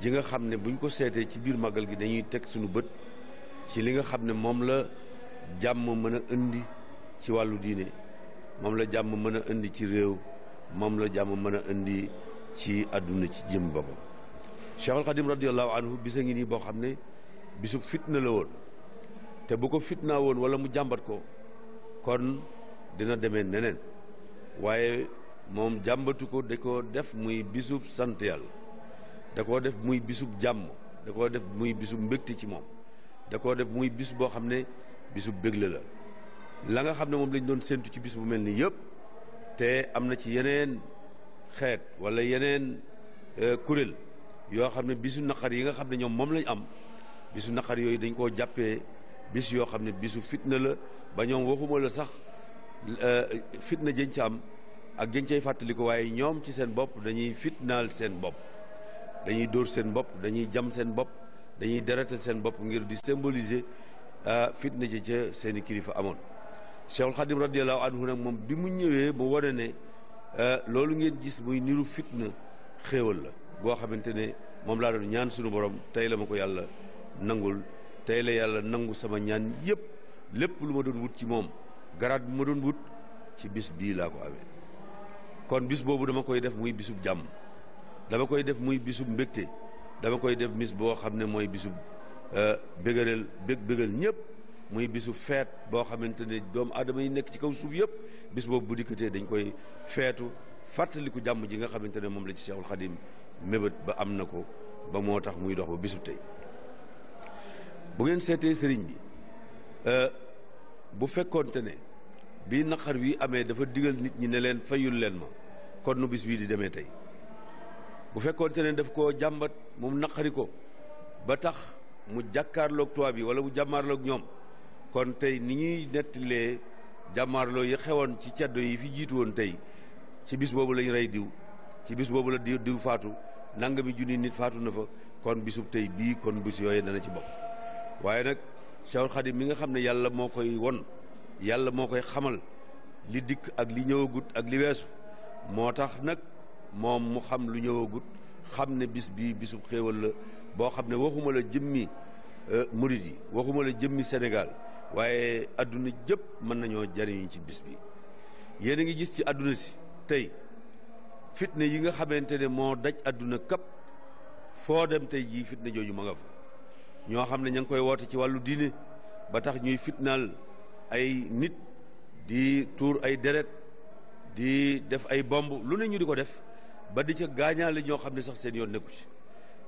ji nga xam ne buñ ko seetee ci biir màggal gi dañuy teg suñu bët ci li nga xam ne moom la jàmm mën a indi ci wàllu diine moom la jàmm mën a indi ci réew moom la jàmm mën a indi ci àdduna ci jëm boppam. Cheikhul Khadim radiyallahu anhu bisa ngi nii boo xam ne bisu fitna la woon te bu ko fitnaa woon wala mu jàmbat ko kon dina demee neneen waaye moom jàmbatu ko da ko def muy bisub sant yàlla da koo def muy bisub jàmm da koo def muy bisub mbégte ci moom da koo def muy bis boo xam ne bisub bégle la nga xam ne moom lañ doon séntu ci bis bu mel nii yëpp te am na ci yeneen xeet wala yeneen kuréel yoo xam ne bisu naqar yi nga xam ne ñoom moom lañ am bisu naqar yooyu dañ koo jàppee bis yoo xam ne bisu fitna la ba ñoom waxuma la sax fitna jën ci am ak jën cay fàttali ko waaye ñoom ci seen bopp dañuy fitnaal seen bopp dañuy dóor seen bopp dañuy jam seen bopp dañuy deretal seen bopp ngir di symboliser fitna ji ca seeni kilifa amoon. Cheikhul Khadim radiyallahu anhu nag moom bi mu ñëwee mu wane ne loolu ngeen gis muy niru fitna xéewal la boo xamante ne moom laa doon ñaan sunu borom tey la ma ko yàlla nangul tey la yàlla nangu sama ñaan yëpp lépp lu ma doon wut ci moom garaat bi ma doon wut ci bis bii laa ko amee. kon bis boobu dama koy def muy bisub jàmm dama koy def muy bisub mbégte dama koy def bis boo xam ne mooy bisub bégal ñëpp muy bisu feet boo xamante ne doomu aadama yi nekk ci kaw suuf yëpp bis boobu bu dikkatee dañ koy feetu fàttaliku jàmm ji nga xamante ne moom la ci Cheikhul Khadim mébét ba am na ko ba moo tax muy dox ba bisub tey. bu ngeen seetee sëriñ bi bu fekkoonte ne bii naqar wi amee dafa digal nit ñi ne leen fayul leen ma kon nu bis bii di demee tey bu fekkoonte ne daf koo jàmbat moom naqari ko ba tax mu jàkkaarloog tubaab yi wala mu jàmmaarloog ñoom kon tey ni ñuy nettalee jàmmaarloo yi xewoon ci caddo yi fi jiitu woon tey ci bis boobu lañ rey diw ci bis boobu la diw faatu nangami junni nit faatu na fa kon bisub tey bii kon bis yooyu dana ci bokk waaye nag Cheikhul Khadim mi nga xam ne yàlla moo koy won yàlla moo koy xamal li dikk ak li ñëwagut ak li weesu moo tax nag moom mu xam lu ñëwagut xam ne bis bii bisub xéewal la boo xam ne waxuma la jëmmi murid yi waxuma la jëmmi Sénégal waaye adduna jëpp mën nañoo jariñu ci bis bi. yéen a ngi gis ci adduna si tey fitna yi nga xamante ne moo daj adduna kap foo dem tey jii fitna jooju ma nga fa ñoo xam ne ña ngi koy woote ci wàllu diine ba tax ñuy fitnaal ay nit di tuur ay deret di def ay bomb lu ne ñu di ko def ba di ca gaañaale ñoo xam ne sax seen yoon nekku ci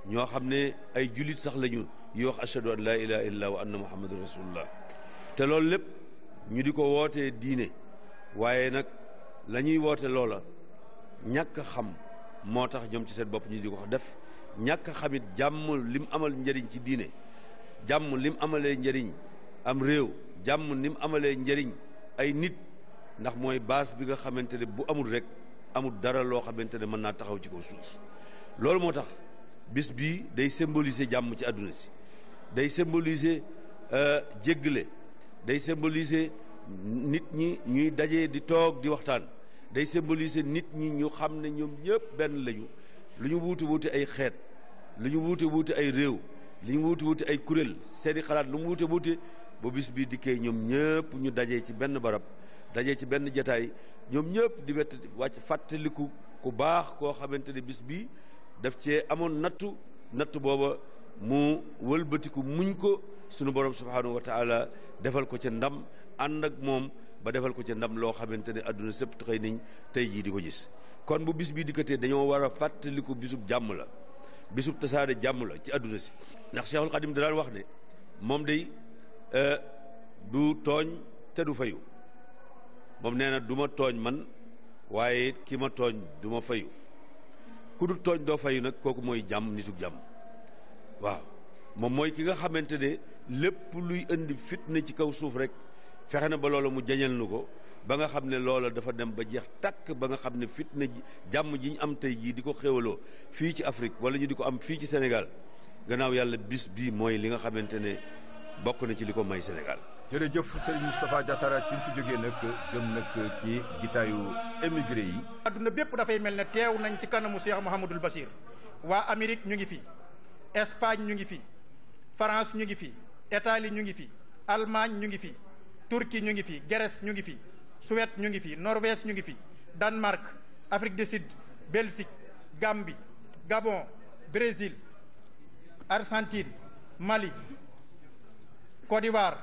ñoo xam ne ay jullit sax lañu yu wax ashhadu an laa ilaha illa wa anna muhammadur rasulullah te loolu lépp ñu di ko wootee diine waaye nag la ñuy woote loola ñàkk xam moo tax ñoom ci seen bopp ñu di ko def ñàkk xamit jàmm lim amal njëriñ ci diine jàmm lim amalee njëriñ am réew jàmm lim amalee njëriñ ay nit ndax mooy base bi nga xamante ne bu amul rek amul dara loo xamante ne mën naa taxaw ci kaw suuf loolu moo tax bis bii day symboliser jàmm ci àdduna si day symboliser jéggale day symboliser nit ñi ñuy daje di toog di waxtaan day symboliser nit ñi ñu xam ne ñoom ñëpp benn lañu lu ñu wuute wuute ay xeet lu ñu wuute wuute ay réew lu ñu wuute wuute ay kuréel seeni xalaat lu mu wuute wuute ba bis bii dikkee ñoom ñëpp ñu dajee ci benn barab dajee ci benn jataay ñoom ñëpp di wàcc fàttaliku ku baax koo xamante ne bis bii daf cee amoon nattu booba mu wëlbatiku muñ ko sunu borom subhanahu wa taala defal ko ca ndam ànd ak moom ba defal ko ca ndam loo xamante ne adduna sëpp xëy nañ tey jii di ko gis kon bu bis bii dikkatee dañoo war a fàttaliku bisub jàmm la bisub tasaare jàmm la ci adduna si ndax Cheikhul Khadim da daan wax ne moom day du tooñ te du fayu moom nee na du ma tooñ man waaye ki ma tooñ du ma fayu ku du tooñ doo fayu nag kooku mooy jàmm nituk jàmm waaw moom mooy ki nga xamante ne lépp luy indi fitna ci kaw suuf rek fexe na ba loola mu jañal nu ko ba nga xam ne loola dafa dem ba jeex takk ba nga xam ne fitna ji jàmm ji ñu am tey jii di ko xéwaloo fii ci Afrique wala ñu di ko am fii ci Sénégal gannaaw yàlla bis bii mooy li nga xamante ne bokk na ci li ko may Sénégal. jërëjëf Serigne Moustapha Diatara ci fi jógee nag jëm nag ci jitaayu émigré yi. adduna bépp dafay mel ne teew nañ ci kanamu Cheikh Mouhamadoul Bachir waa Amérique ñu ngi fi Espagne ñu ngi fi, France ñu ngi fi, Italie ñu ngi fi, Allemagne ñu ngi fi, Turquie ñu ngi fi, Grèce ñu ngi fi, Suède ñu ngi fi, Norvège ñu ngi fi, Danemark, Afrique du Sud, Belgique, Gambie, Gabon, Brésil, Argentine, Mali, Côte d'Ivoire,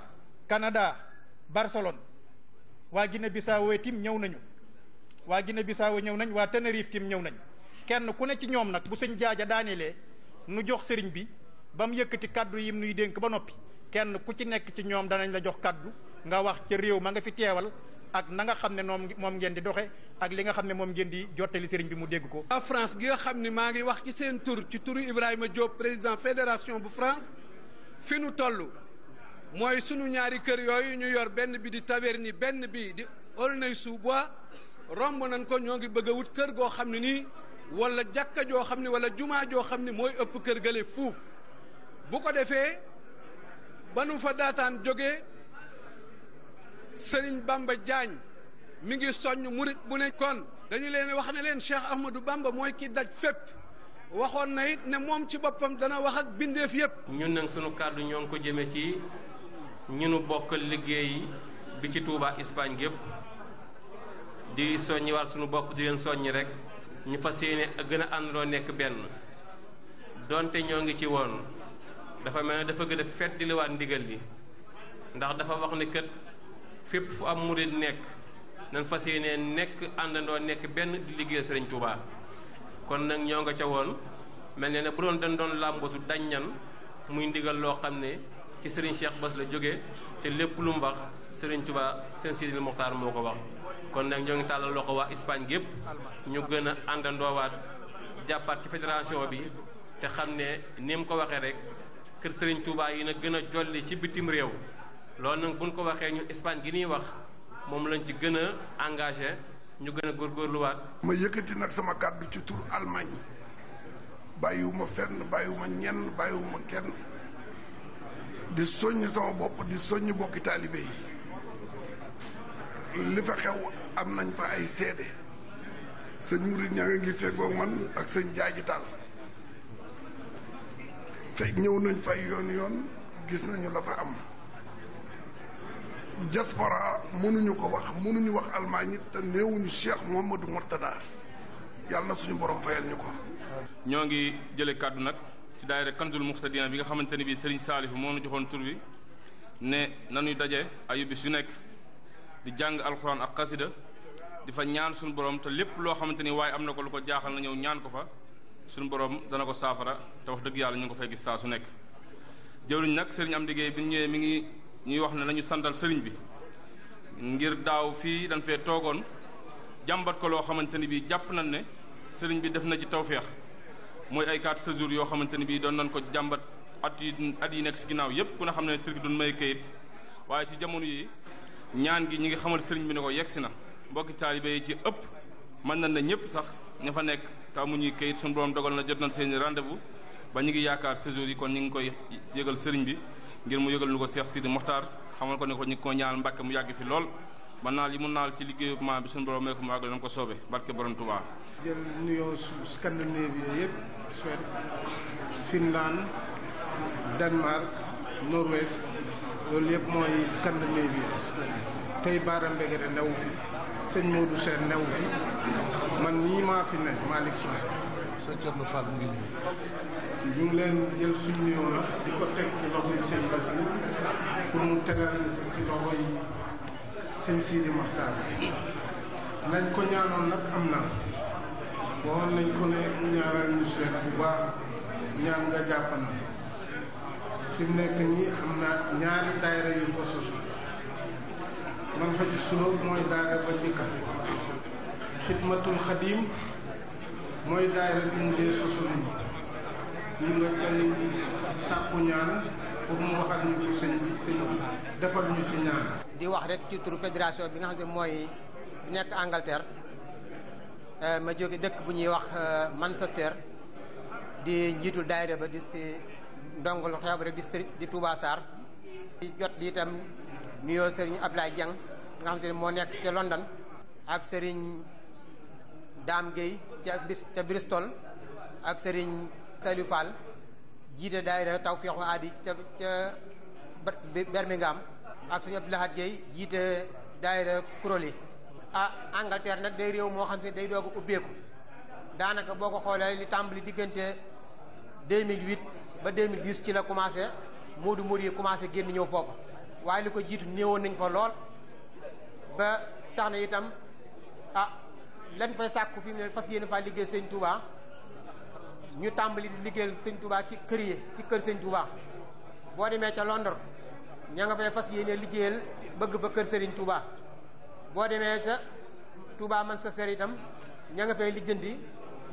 Canada, Barcelone. waa Guinée-Bissau tim ñëw nañu, waa Guinée-Bissau ñëw nañ, waa Tenerife tim ñëw nañ. kenn ku ne ci ñoom nag bu sëñ jaaja daanelee nu jox sëriñ bi ba mu yëkkati kaddu yim nuy dénk ba noppi, kenn ku ci nekk ci ñoom danañ la jox kaddu nga wax ca réew ma nga fi teewal ak na nga xam ne moom ngeen di doxe ak li nga xam ne moom ngeen di jottali sëriñ bi mu dégg ko. waa France gi nga xam ne maa ngi wax ci seen tur, ci turu Ibrahima Diop, président fédération bu France, fi nu toll mooy sunu ñaari kër yooyu ñu yor, benn bi di Taverny, benn bi di Aulnay-sous-Bois, romb nañ ko, ñoo ngi bëgg a wut kër goo xam ne nii wala jàkka joo xam ne wala jumaa joo xam ne mooy ëpp kër gale fuuf. bu ko defee ba nu fa daataan jógee Sëriñ Bamba Diagne mi ngi soññ murit bu ne kon dañu leen wax ne leen Cheikh Ahmadou Bamba mooy ki daj fépp. waxoon na it ne moom ci boppam dana wax ak bindeef yépp. ñun nag sunu kàddu ñoo ngi ko jëme ci ñunu bokk liggéey bi ci Touba Espagne gépp di soññi waat sunu bopp di leen soññi rek ñu fas yéene gën a àndandoo nekk benn. donte ñoo ngi ci woon dafa mel ne dafa gën a feddliwaat ndigal li, ndax dafa wax ne kat fépp fu am murid nekk nan fas yéene nekk àndandoo nekk benn di liggéey Sëriñ Touba. kon nag ñoo nga ca woon mel ne bu doon dañ doon làmbatu dañ ñan muy ndigal loo xam ne ci Serigne Cheikh Bass la jóge te lépp lu mu wax Serigne Touba seen Sidil Mokhtar moo ko wax. kon nag ñoo ngi tàllal loxo waa Espagne gépp ñu gën a àndandoowaat jàppaat ci fédération bi te xam ne ni mu ko waxee rek kër Serigne Touba yi na gën a jolli ci bitim réew. loolu nag buñ ko waxee ñu Espagne gi ñuy wax moom lañ ci gën a engagé. ñu gën a góorgóorluwaat. ma yëkkati nag sama kàddu ci tur Allemagne bàyyiwuma fenn, bàyyiwuma ñenn, bàyyiwuma kenn, di soññ sama bopp, di soññ bokki taalibe yi. li fa xew am nañ fa ay seede. sëñ Murid ña nga ngi feggoog man ak sëñ Jaaji Taal fekk ñëw nañ fa ay yoon gis nañu la fa am. diaspora mënuñu ko wax, mënuñu wax Allemagne te néewuñu Cheikh Mouhamadou Mourtada, yàlla na suñu borom fayal ñu ko. ñoo ngi jële kàddu nag ci daayira Kanzul Muxtadina bi nga xamante ne bii Serigne Saliou moo nu joxoon tur bi ne nañuy daje ayu bis yu nekk di jàng alxuraan ak xasida di fa ñaan suñu borom te lépp loo xamante ni waaye am na ko lu ko jaaxal na ñëw ñaan ko fa suñu borom dana ko saafara te wax dëgg yàlla ñu ngi ko fay gis saa su nekk. jëwriñ nag Serigne am liggéey bi ñu ñëwee mi ngi ñuy wax ne nañu santal sëriñ bi ngir daaw fii dañ fee toogoon jàmbat ko loo xamante ni bii jàpp nañ ne sëriñ bi def na ci tawféex mooy ay 4 séjours yoo xamante ni bii doon nañ ko jàmbat at yi nekk si ginnaaw yépp ku ne xam ne Turquie doon may kayit waaye ci jamono yi ñaan gi ñi ngi xamal sëriñ bi ne ko yegsi na. mbokki taalibe yi ci ëpp mën nañ ne ñëpp sax ña fa nekk te amuñuy kayit suñu borom dogal na jot nañ seen rendez-vous ba ñu ngi yaakaar séjours yi kon ñu ngi koy yëgal sëriñ bi ngir mu yëgal nu ko Cheikh Sidi Mokhtar xamal ko ne ko ñu ko ñaanal Mbàkke mu yàgg fi lool ba naal yi mu naal ci liggéeyu maa bi suñu borom may ko mu àggal na ko soobee barke borom Touba. jël nuyoo Scandinavie yëpp Suède, Finlande, Danemark, Norvège loolu yëpp mooy Scandinavie tey Baara Mbegere new fi sëñ Modou Sène new fi man ñii maa fi ne Malick Sow sa Thierno Fall ngi ñu ngi leen jël suñu nuyoo la di ko teg ci loxoy sëñ Bass pour mu tegal ci loxoy sëñ Sidi Mokhtar nañ ko ñaanoon nag am na waxoon nañ ko ne ñaaral ñu Suède bu baax ñaan nga jàppan fi mu nekk nii am na ñaari daayira yu fa sosu man fa ci sulóob mooy daayira ba njëkka xidmatul xadim mooy daayira bi mu dee sosu ñu nga tey sàkku ñaan pour mu waxal ñu ko sëñ bi sëñ bi defal ñu ci ñaan. di wax rek ci turu fédération bi nga xam ne mooy nekk Angleterre ma jóge dëkk bu ñuy wax Manchester di njiitul daayira ba di si ndongol xew rek di Touba Sarr. di jot li itam nuyoo Serigne Ablaye Dieng nga xam ne moo nekk ca London ak Serigne Dame Gueye ca Bristol ak Serigne Saliou Fall jiite daayira Tawfiqu Aadi ca Birmingham ak sëñ Abdou Lahad Gueye jiite daayira Kuroli. Angleterre nag day réew moo xam ne day doog a ubbeeku daanaka boo ko xoolee li tàmbali diggante 2008 ba 2010 ci la commencé moodu yi commencé génn ñëw foofu waaye li ko jiitu néewoon nañ fa lool ba tax na itam lan fay sàkku fi mu ne fas yéene faa liggéey sëñ Touba ñu tàmbali di liggéeyal sëñ Touba ci kër yi ci kër sëñ Touba boo demee ca Londres ña nga fay fas yéene liggéeyal bëgg fa kër Serigne Touba boo demee ca Touba Manchester itam ña nga fay lijjanti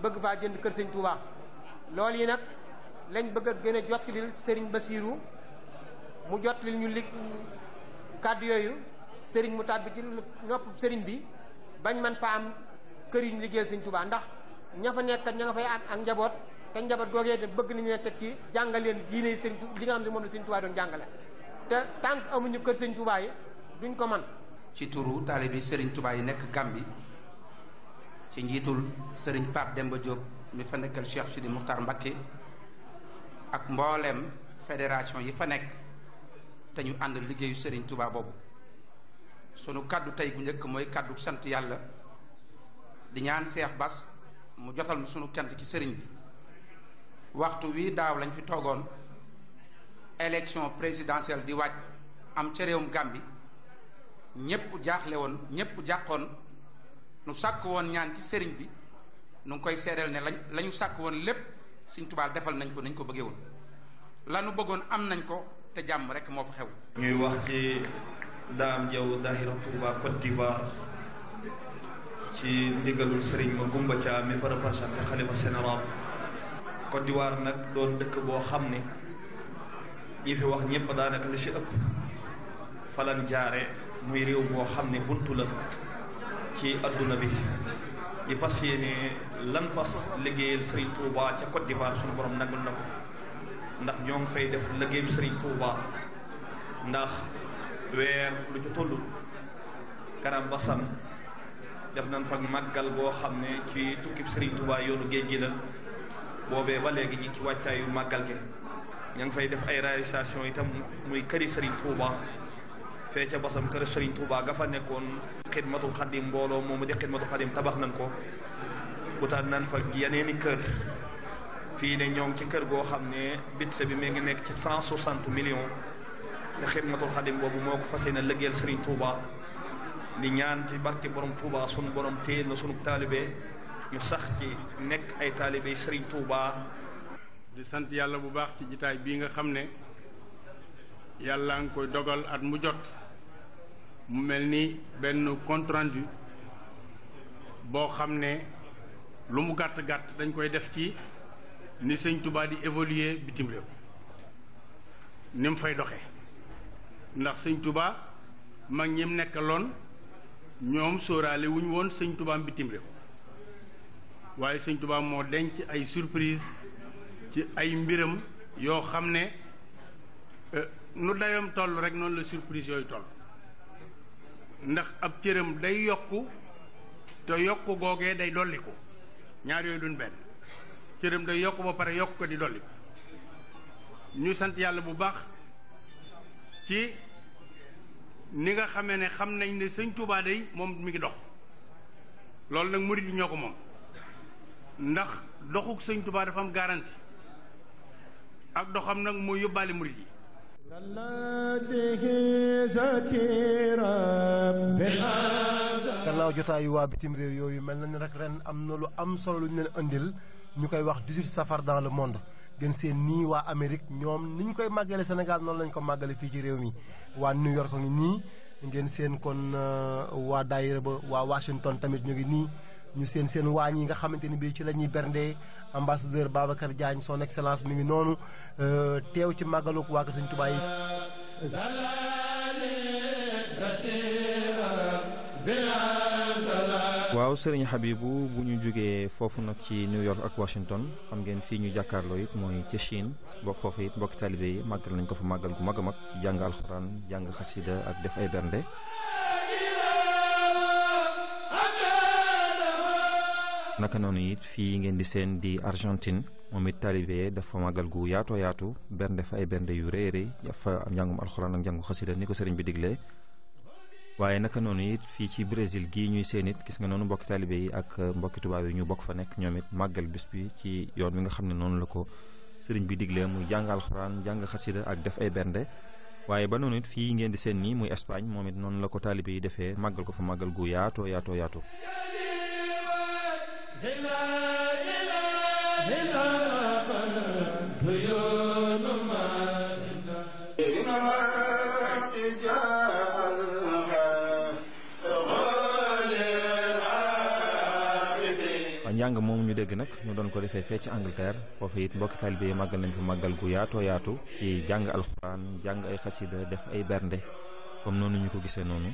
bëgg faa jënd kër sëñ Touba loolu yi nag lañ bëgg a gën a jottalil Serigne Bassirou mu jottalil ñu kàddu yooyu Serigne mu tàbbi ci nopp Serigne bi bañ man fa am kër yu ñu liggéeyal sëñ Touba ndax ña fa nekkat ña nga fay am ak njaboot te njaboot googee te bëgg nañu ne teg ci jàngal leen diine sëñ li nga xam ne moom la sëñ Touba doon jàngale te tant que amuñu kër sëñ Touba yi duñ ko man ci turu taalibi Serigne Touba yi nekk Gambie ci njiitul Serigne Pape Demba Diop mi fa nekkal Cheikh Sidi Muxtar Mbacké ak mboolem fédération yi fa nekk te ñu ànd liggéeyu Serigne Touba boobu sunu kaddu tey bu njëkk mooy kaddu sant yàlla di ñaan Cheikh Bass mu jotal sunu cant ci Serigne bi waxtu wi daaw lañ fi toogoon élection présidentielle di waaj am ca réewum Gambie ñëpp jaaxle woon ñëpp jàqoon nu sàkk woon ñaan ci Serigne bi nu ngi koy seedeel ne la ñu sàkk woon lépp Serigne Touba defal nañ ko nañ ko bëggee woon la nu bëggoon am nañ ko te jàmm rek moo fa xew. ñuy wax ci Dame Diaw Dahira Touba Côte d'Ivoire ci ndigalul Serigne Magoumba Thiam mi fa représenté xalifa général Côte d'Ivoire nag doon dëkk boo xam ne ñi fi wax ñëpp daanaka li si ëpp falan jaare muy réew moo xam ne buntu la ci adduna bi di fas yéene lan fas liggéeyal Serigne Touba ca Côte d'Ivoire suñu borom nagul na ko ndax ñoo ngi fay def liggéeyu Serigne Touba ndax weer lu ci toll Karam Bassam def nañ fa màggal boo xam ne ci tukkib Serigne Touba yoonu géej gi la boobee ba léegi ñi ci waajtaayu màggal gi ña ngi fay def ay réalisation itam muy këri Serigne Touba fee ca Bassam kër Serigne Touba ga fa nekkoon xidmatul xadim mbooloo moomu di xidmatul xadim tabax nañ ko butaan nañ fa yeneeni kër fii ne ñoo ngi ci kër goo xam ne bitse bi mi ngi nekk ci 160 millions te xidmatul xadim boobu moo ko fas yéene liggéeyal Serigne Touba di ñaan ci barke borom Touba sunu borom téyel na sunu taalibe ñu sax ci nekk ay taalibe Serigne Touba. di sant yàlla bu baax ci jitaay bii nga xam ne yàlla nga koy dogal at mu jot mu mel ni benn compte rendu boo xam ne lu mu gàtt gàtt dañ koy def ci ni sëñ Touba di évoluer bitim réew ni mu fay doxee ndax sëñ Touba mag ñim nekkaloon ñoom sóoraale wuñ woon sëñ Touba bitim réew waaye sëñ Touba moo denc ay surprise ci ay mbiram yoo xam ne nu dayam toll rek noonu la surprise yooyu toll ndax ab cëram day yokku te yokku googee day dolliku ñaar yooyu duñ benn cëram day yokku ba pare yokku ko di dolliku ñu sant yàlla bu baax ci ni nga xamee ne xam nañ ne sëñ Touba day moom mi ngi dox loolu nag murid yi ñoo ko moom ndax doxuk sëñ Touba dafa am garantie ak doxam nag moo yóbbaale murid yi gannaaw jotaayu waa bitim réew yooyu mel na ni rek ren am na lu am solo lu ñu leen indil ñu koy wax 18 safar dans le monde gën seen nii waa Amérique ñoom ni ñu koy màggale Sénégal noonu lañ ko màggale fii ci réew mi waa New York ngi nii ngeen seen kon waa daayira ba waa Washington tamit ñu ngi nii ñu seen waañ yi nga xamante ni bii ci la ñuy berndee ambassadeur Babacar Diagne son excellence mi ngi noonu teew ci màggalu waa Kër Sëñ Touba yi waaw Serigne Habibou bu ñu jógee foofu nag ci New York ak Washington xam ngeen fii ñu jàkkaarloo it mooy ci Chine bokk foofu it mbokki talibé yi màggal nañ ko fa màggal gu mag a mag ci jàng alxuraan jàng xasida ak def ay bernde naka noonu it fii ngeen di seen di Argentine moom it taalibe dafa màggal gu yaatoo yaatu bernde fa ay bernde yu rëy rëy fa am njàngum alxuraan ak njàngu xasida ni ko sëriñ bi diglee waaye naka noonu it fii ci Brésil gii ñuy seen it gis nga noonu mbokki taalibe yi ak mbokki tubaab yi ñu bokk fa nekk ñoom it màggal bis bi ci yoon wi nga xam ne noonu la ko sëriñ bi diglee muy jàng alxuraan jàng xasida ak def ay bernde waaye ba noonu it fii ngeen di seen nii muy Espagne moom it noonu la ko taalibe yi defee màggal ko fa màggal gu yaatoo yaatoo yaatu njàng moomu ñu dégg nag ñu doon ko defee fee ci Angleterre foofu it mbokki taalibe yi màggal nañ fa màggal gu yaatoo yaatu ci jàng alxuraan jàng ay xasida def ay bernde comme noonu ñu ko gisee noonu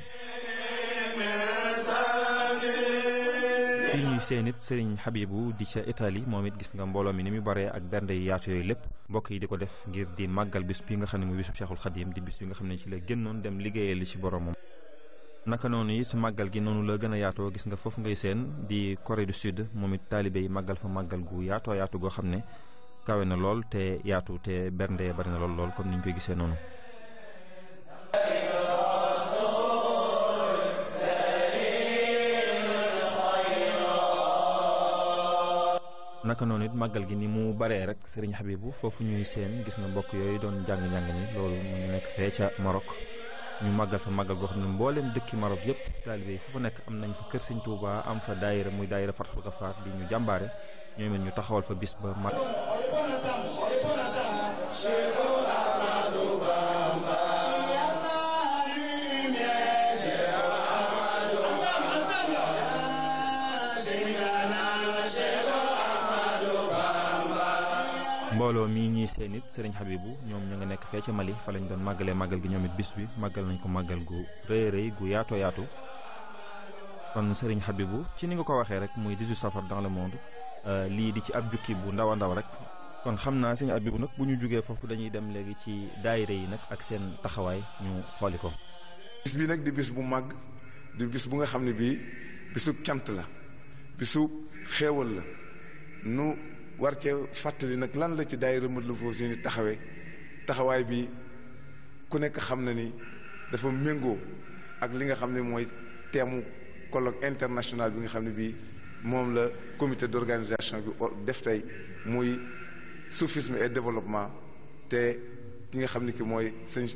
fii ñuy seen it sëriñ Habibu di ca Italie moom it gis nga mbooloo mi ni mu baree ak bernde yu yaatu yooyu lépp mbokk yi di ko def ngir di màggal bis bi nga xam ne muy bisu Cheikhul Khadim di bis bi nga xam ne ci la génnoon dem liggéeyal li ci boromam naka noonu it màggal gi noonu la gën a yaatoo gis nga foofu ngay seen di Corée du Sud moom it taalibe yi màggal fa màggal gu yaatoo yaatu goo xam ne kawe na lool te yaatu te bernde bari na lool comme ni ñu koy gisee noonu naka noonu it màggal gi ni mu baree rek sëriñ Habibu foofu ñuy seen gis nga mbokk yooyu doon jàng-njàng mi loolu mu ngi nekk fee ca Maroc ñu màggal fa màggal goo xam ne mbooleem dëkki Maroc yëpp taalibe yi fu fa nekk am nañ fa kër Sëñ Tuuba am fa daayira muy daayira Fatxul Gafaar di ñu jàmbaare ñoom it ñu taxawal fa bis ba mbooloo mii ñuy seen it sëriñ Habibu ñoom ñu nga nekk fee ca Mali fa lañ doon màggalee màggal gi ñoom it bis bi màggal nañ ko màggal gu rëy rëy gu yaatoo yaatu kon sëriñ Habibu ci ni nga ko waxee rek muy 18 safar dans le monde lii di ci ab jukki bu ndaw a ndaw rek kon xam naa sëriñ Habibu nag bu ñu jugee foofu dañuy dem léegi ci daayira yi nag ak seen taxawaay ñu xooli ko. bis bi nag di bis bu màgg di bis bu nga xam ne bii bisu cant la bisu xéewal la nu war cee fàttali nag lan la ci daayira Matlaboul Fawzayni taxawee taxawaay bi ku nekk xam na ni dafa méngoo ak li nga xam ne mooy teemu colloque international bi nga xam ne bii moom la comité d'organisation bi def tey muy soufisme et développement te ki nga xam ne ki mooy sëñ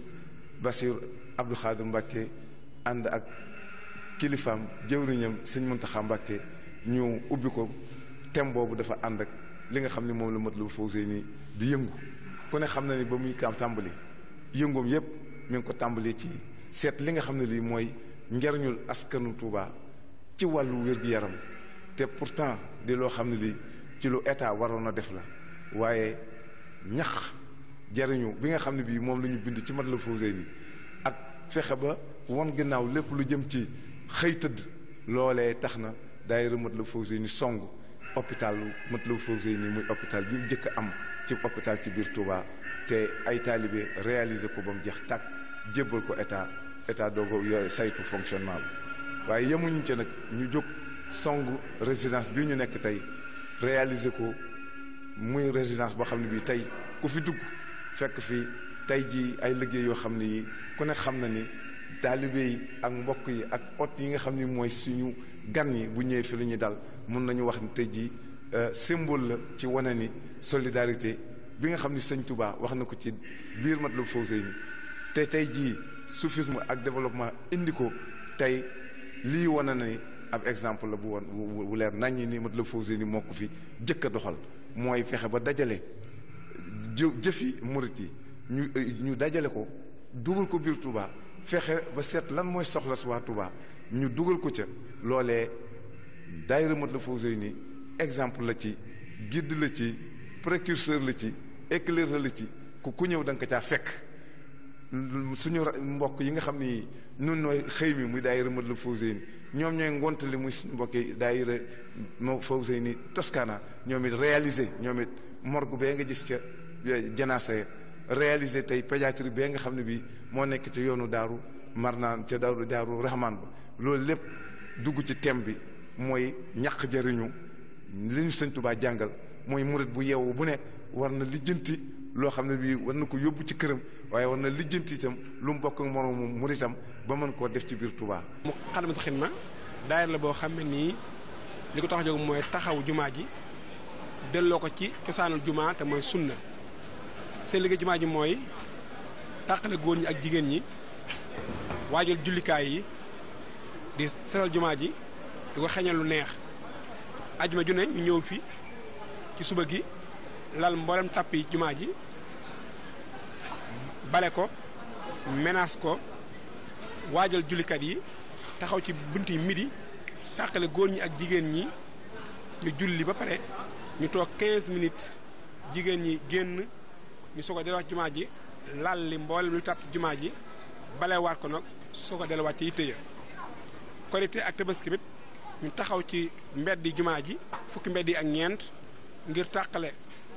Bassirou Abdou Khadir Mbacké ànd ak kilifaam jëwriñam sëñ Mountakha Mbacké ñu ubbi ko thème boobu dafa ànd ak li nga xam ne moom la Matlaboul Fawzayni di yëngu ku ne xam na ni ba muy tàmbali yëngoom yépp mi ngi ko tàmbali ci seet li nga xam ne lii mooy njariñul askanu Touba ci wàllu wér-gi-yaram te pourtant di loo xam ne lii ci lu état waroon a def la waaye ñax jariñu bi nga xam ne bii moom la ñu bind ci Matlaboul Fawzayni ak fexe ba won ginnaaw lépp lu jëm ci xëy tëdd loolee tax na daayira Matlaboul Fawzayni song hôpital Matlaboul Fawzayni muy hôpital bi njëkk a am ci hôpital ci biir Touba te ay taalibe réaliser ko ba mu jeex tàkk jébbal ko état doogo yooyu saytu fonctionnement bi waaye yemuñu ci nag ñu jóg song résidence bi ñu nekk tey réaliser ko muy résidence boo xam ne bii tey ku fi dugg fekk fi tey ji ay liggéey yoo xam ne yi ku ne xam na ni taalibe yi ak mbokk yi ak ot yi nga xam ni mooy suñu gan yi bu ñëwee fi lu ñuy dal mun nañu wax ni tey jii symbole la ci wane ni solidarité bi nga xam ni sëñ Touba wax na ko ci biir Matlaboul Fawzayni te tey jii soufisme ak développement indi ko tey lii wane na ni ab exemple la bu woon bu leer naññi ni Matlaboul Fawzayni moo ko fi jëkk a doxal mooy fexe ba dajale jëfi murit yi ñu dajale ko dugal ko biir Touba fexe ba seet lan mooy soxla si waa Touba ñu dugal ko ca loolee daayira Matlaboul Fawzayni exemple la ci guide la ci précurseur la ci éclaireur la ci ku ñëw da nga ko caa fekk suñu mbokk yi nga xam ni nun nooy xëy mi muy daayira Matlaboul Fawzayni ñoom ñooy ngontali muy suñu mbokki daayira Fawzayni Toscana ñoom it réalisé ñoom it morgue bee nga gis ca janaasa réalisé tey pédiatrie bee nga xam ne bii moo nekk ci yoonu daaru marnaan ca daaru rahman ba loolu lépp dugg ci thème bi mooy ñàq jariñu li ñu sëñ Tuubaa jàngal mooy murit bu yeewu bu ne war na lijjanti loo xam ne bii war na ko yóbbu ci këram waaye war na lijjanti itam lu mu bokk ak moroomu muritam ba mën koo def ci biir Tuubaa. Moukhaddamatoul Khidma daayira la boo xam ne nii li ko tax a jóg mooy taxaw jumaa ji delloo ko ci cosaanul jumaa te mooy sunna. seen liggéey jumaa ji mooy tàqale góor ñi ak jigéen ñi waajal jullikaay yi di seral jumaa ji di ko xeñal lu neex ajuma ju ne ñu ñëw fi ci suba gi lal mboolem tàppi jumaa ji bale ko menace ko waajal jullikat yi taxaw ci bunti midi tàqale góor ñi ak jigéen ñi ñu julli ba pare ñu toog 15 minutes jigéen ñi génn ñu soog a delluwaat jumaa ji lal li mboolem lu tàpp jumaa ji balewaat ko nag soog a delluwaat ci yitte ya Korité ak Tabaski tamit ñu taxaw ci mbeddi jumaa ji fukki mbedd yi ak ñeent ngir tàqale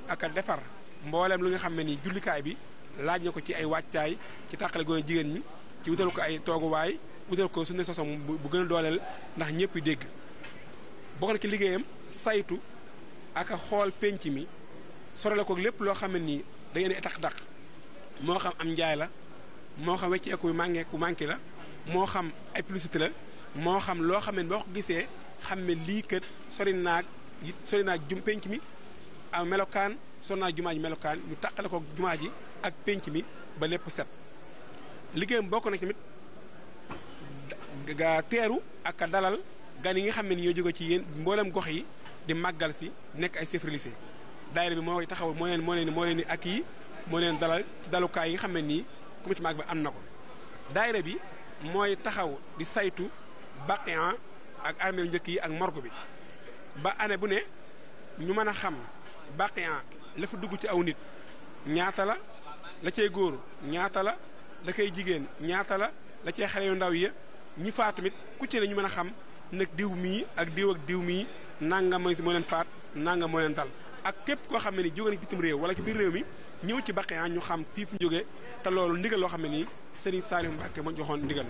ak a defar mboolem lu nga xam ne ni jullikaay bi laaj na ko ci ay wàccaay ci tàqale góor jigéen ñi ci wutal ko ay tooguwaay wutal ko suñu sasom bu gën a dooleel ndax ñëpp dégg bokk na ci liggéeyam saytu ak a xool penc mi sorale ko lépp loo xam ne nii da ngeen di tax moo xam am njaay la moo xam wecceeku manqué la moo xam ay publicité la moo xam loo xam ne boo ko gisee xam ne lii kët sori naag jum penc mi am melokaan sori naag jumaa ji melokaan ñu tàqale ko jumaa ji ak penc mi ba lépp set liggéeyam bokk na tamit ga teeru ak a dalal gan yi nga xam ne ni ñoo jóge ci yéen mboolem gox yi di màggal si nekk ay chef religieux daayira bi moo koy taxaw moo leen ni ak yi moo leen dalal ci dalukaay yi nga xam ne nii comité mag bi am na ko daayira bi mooy taxaw di saytu baqiyan ak armée njëkk yi ak morgue bi ba année bu ne ñu mën a xam baqiyan la fa dugg ci aw nit ñaata la cay góor ñaata la koy jigéen ñaata la cay xale yu ndaw yi ñi faat tamit ku ci ne ñu mën a xam nag diw mii ak diw mii nanga moo leen faat nanga moo leen dal ak képp koo xam ne ni jóge na bitim réew wala ci biir réew mi ñëw ci baqiyan ñu xam fii fu ñu jógee te loolu ndigal loo xam ne nii Serigne Saliou Mbacké moo joxoon ndigal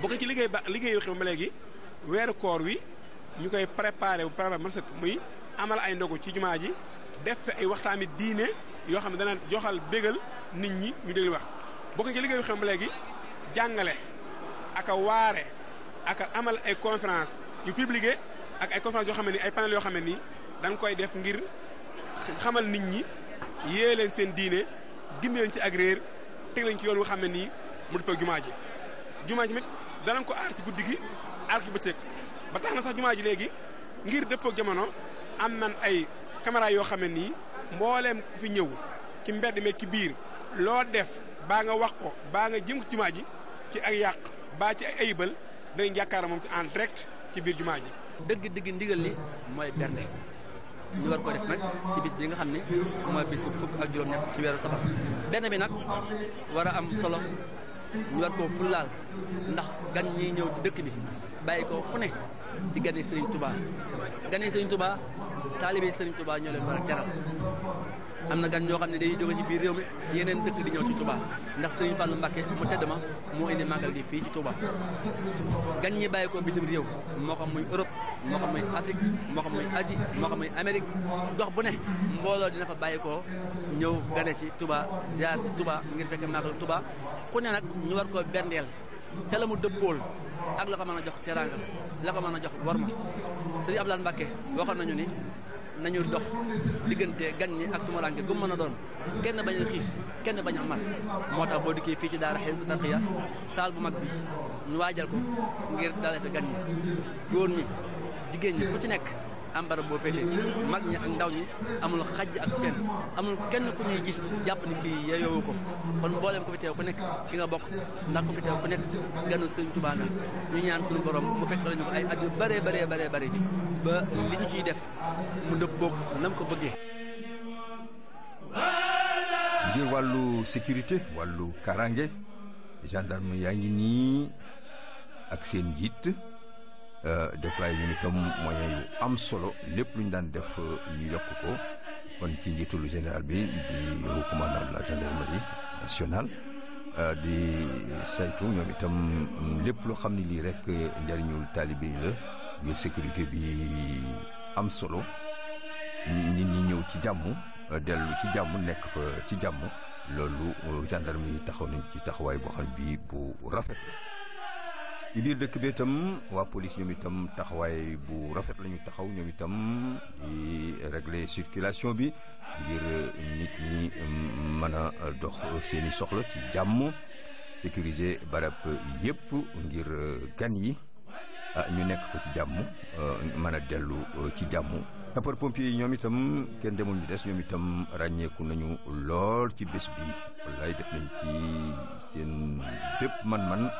bokk ci liggéeyu xew ma léegi weeru koor wi ñu koy préparé man sëkk muy amal ay ndogu ci jumaa ji def fi ay waxtaani diine yoo xam ne dana joxal bégal nit ñi ñu déglu wax bokk ci liggéeyu xew ma léegi jàngale ak a waare ak a amal ay conférence yu publié ak ay conférence yoo xam ne ni ay panel yoo xam ne nii dañ koy def ngir xamal nit ñi yée leen seen diine gindi leen ci ak réer teg leen ci yoon wu xam ne nii mu dëppoo jumaa ji mit danañ ko aar ci guddi gi aar ci bëccëg ba tax na sax jumaa ji léegi ngir dëppoo jamono am nan ay caméra yoo xam ne nii mbooleem ku fi ñëw ci mbedd mi ci biir loo def baa nga wax ko baa nga jëm jumaa ji ci ak yàq baa ci ay ayibal danañ jàkkaarloo moom ci en direct ci biir jumaa ji dëgg ndigal li mooy bernde ñu war ko def nag ci bis bi nga xam ne mooy bisu fukk ak juróom-ñett ci weeru safar benn bi nag war a am solo ñu war koo fullaal ndax gan ñi ñëw ci dëkk bi bàyyi ko fu ne di gane Serigne Touba gane Serigne Touba taalibe Serigne Touba ñoo leen war a teral am na gan ñoo xam ne day jóge ci biir réew mi ci yeneen dëkk di ñëw ci Touba ndax Serigne Fallou Mbacké mu tedd ma moo indi màggal gi fii ci Touba gan ñi bàyyi ko bitim réew moo xam muy Europe moo xam muy Afrique moo xam muy Asie moo xam muy Amérique gox bu ne mbooloo dina fa bàyyi ko ñëw gane si Touba ziar si Touba ngir fekke màggal Touba ku ne nag ñu war koo berndeel ca la mu dëppool ak la ko mën a jox teraanga la ko mën a jox worma Serigne Abdoulaye Mbacké waxoon nañu ni nañu dox diggante gan ñi ak tumuraanke gu mën a doon kenn bañ a xiif kenn bañ a mar moo tax boo dikkee fii ci daara Hizbut Tarqiyyah saal bu mag bi ñu waajal ko ngir dalal fi gan ñi góor ñi jigéen ñi ku ci nekk am barab boo féete mag ñi ak ndaw ñi amul xajj ak seen amul kenn ku ñuy gis jàpp ni kii yeyoowu ko kon mbooleem ku fi teew ku nekk ki nga bokk ndax ku fi teew ku nekk ganu Sëriñ Tuubaa nga ñu ñaan suñu borom mu fekk lañu ko ay at yu bëree bëri ba li ñu ciy def mu dëppoog nam ko bëggee. ngir wàllu sécurité wàllu karange gendarme yaa ngi nii ak seen njiit déployé ñu itam moyen yu am solo lépp lu ñu daan def ñu yokk ko kon ci njiitul général bi di haut commandant de la gendarmerie nationale di saytu ñoom itam lépp loo xam ne lii rek njëriñul taalibe yi la ngir sécurité bi am solo nit ñi ñëw ci jàmm dellu ci jàmm nekk fa ci jàmm loolu gendarme yi taxaw nañ ci taxawaay boo xam bi bu rafet ci biir dëkk bi itam waa police ñoom itam taxawaay bu rafet la ñu taxaw ñoom itam di régler circulation bi ngir nit ñi mën a dox seeni soxla ci jàmm sécuriser barab yépp ngir gan yi ñu nekk fa ci jàmm mën a dellu ci jàmm. sapeur pompier yi ñoom itam kenn demul ñu des ñoom itam ràññeeku nañu lool ci bés bi wallaay def nañ ci seen bépp man-man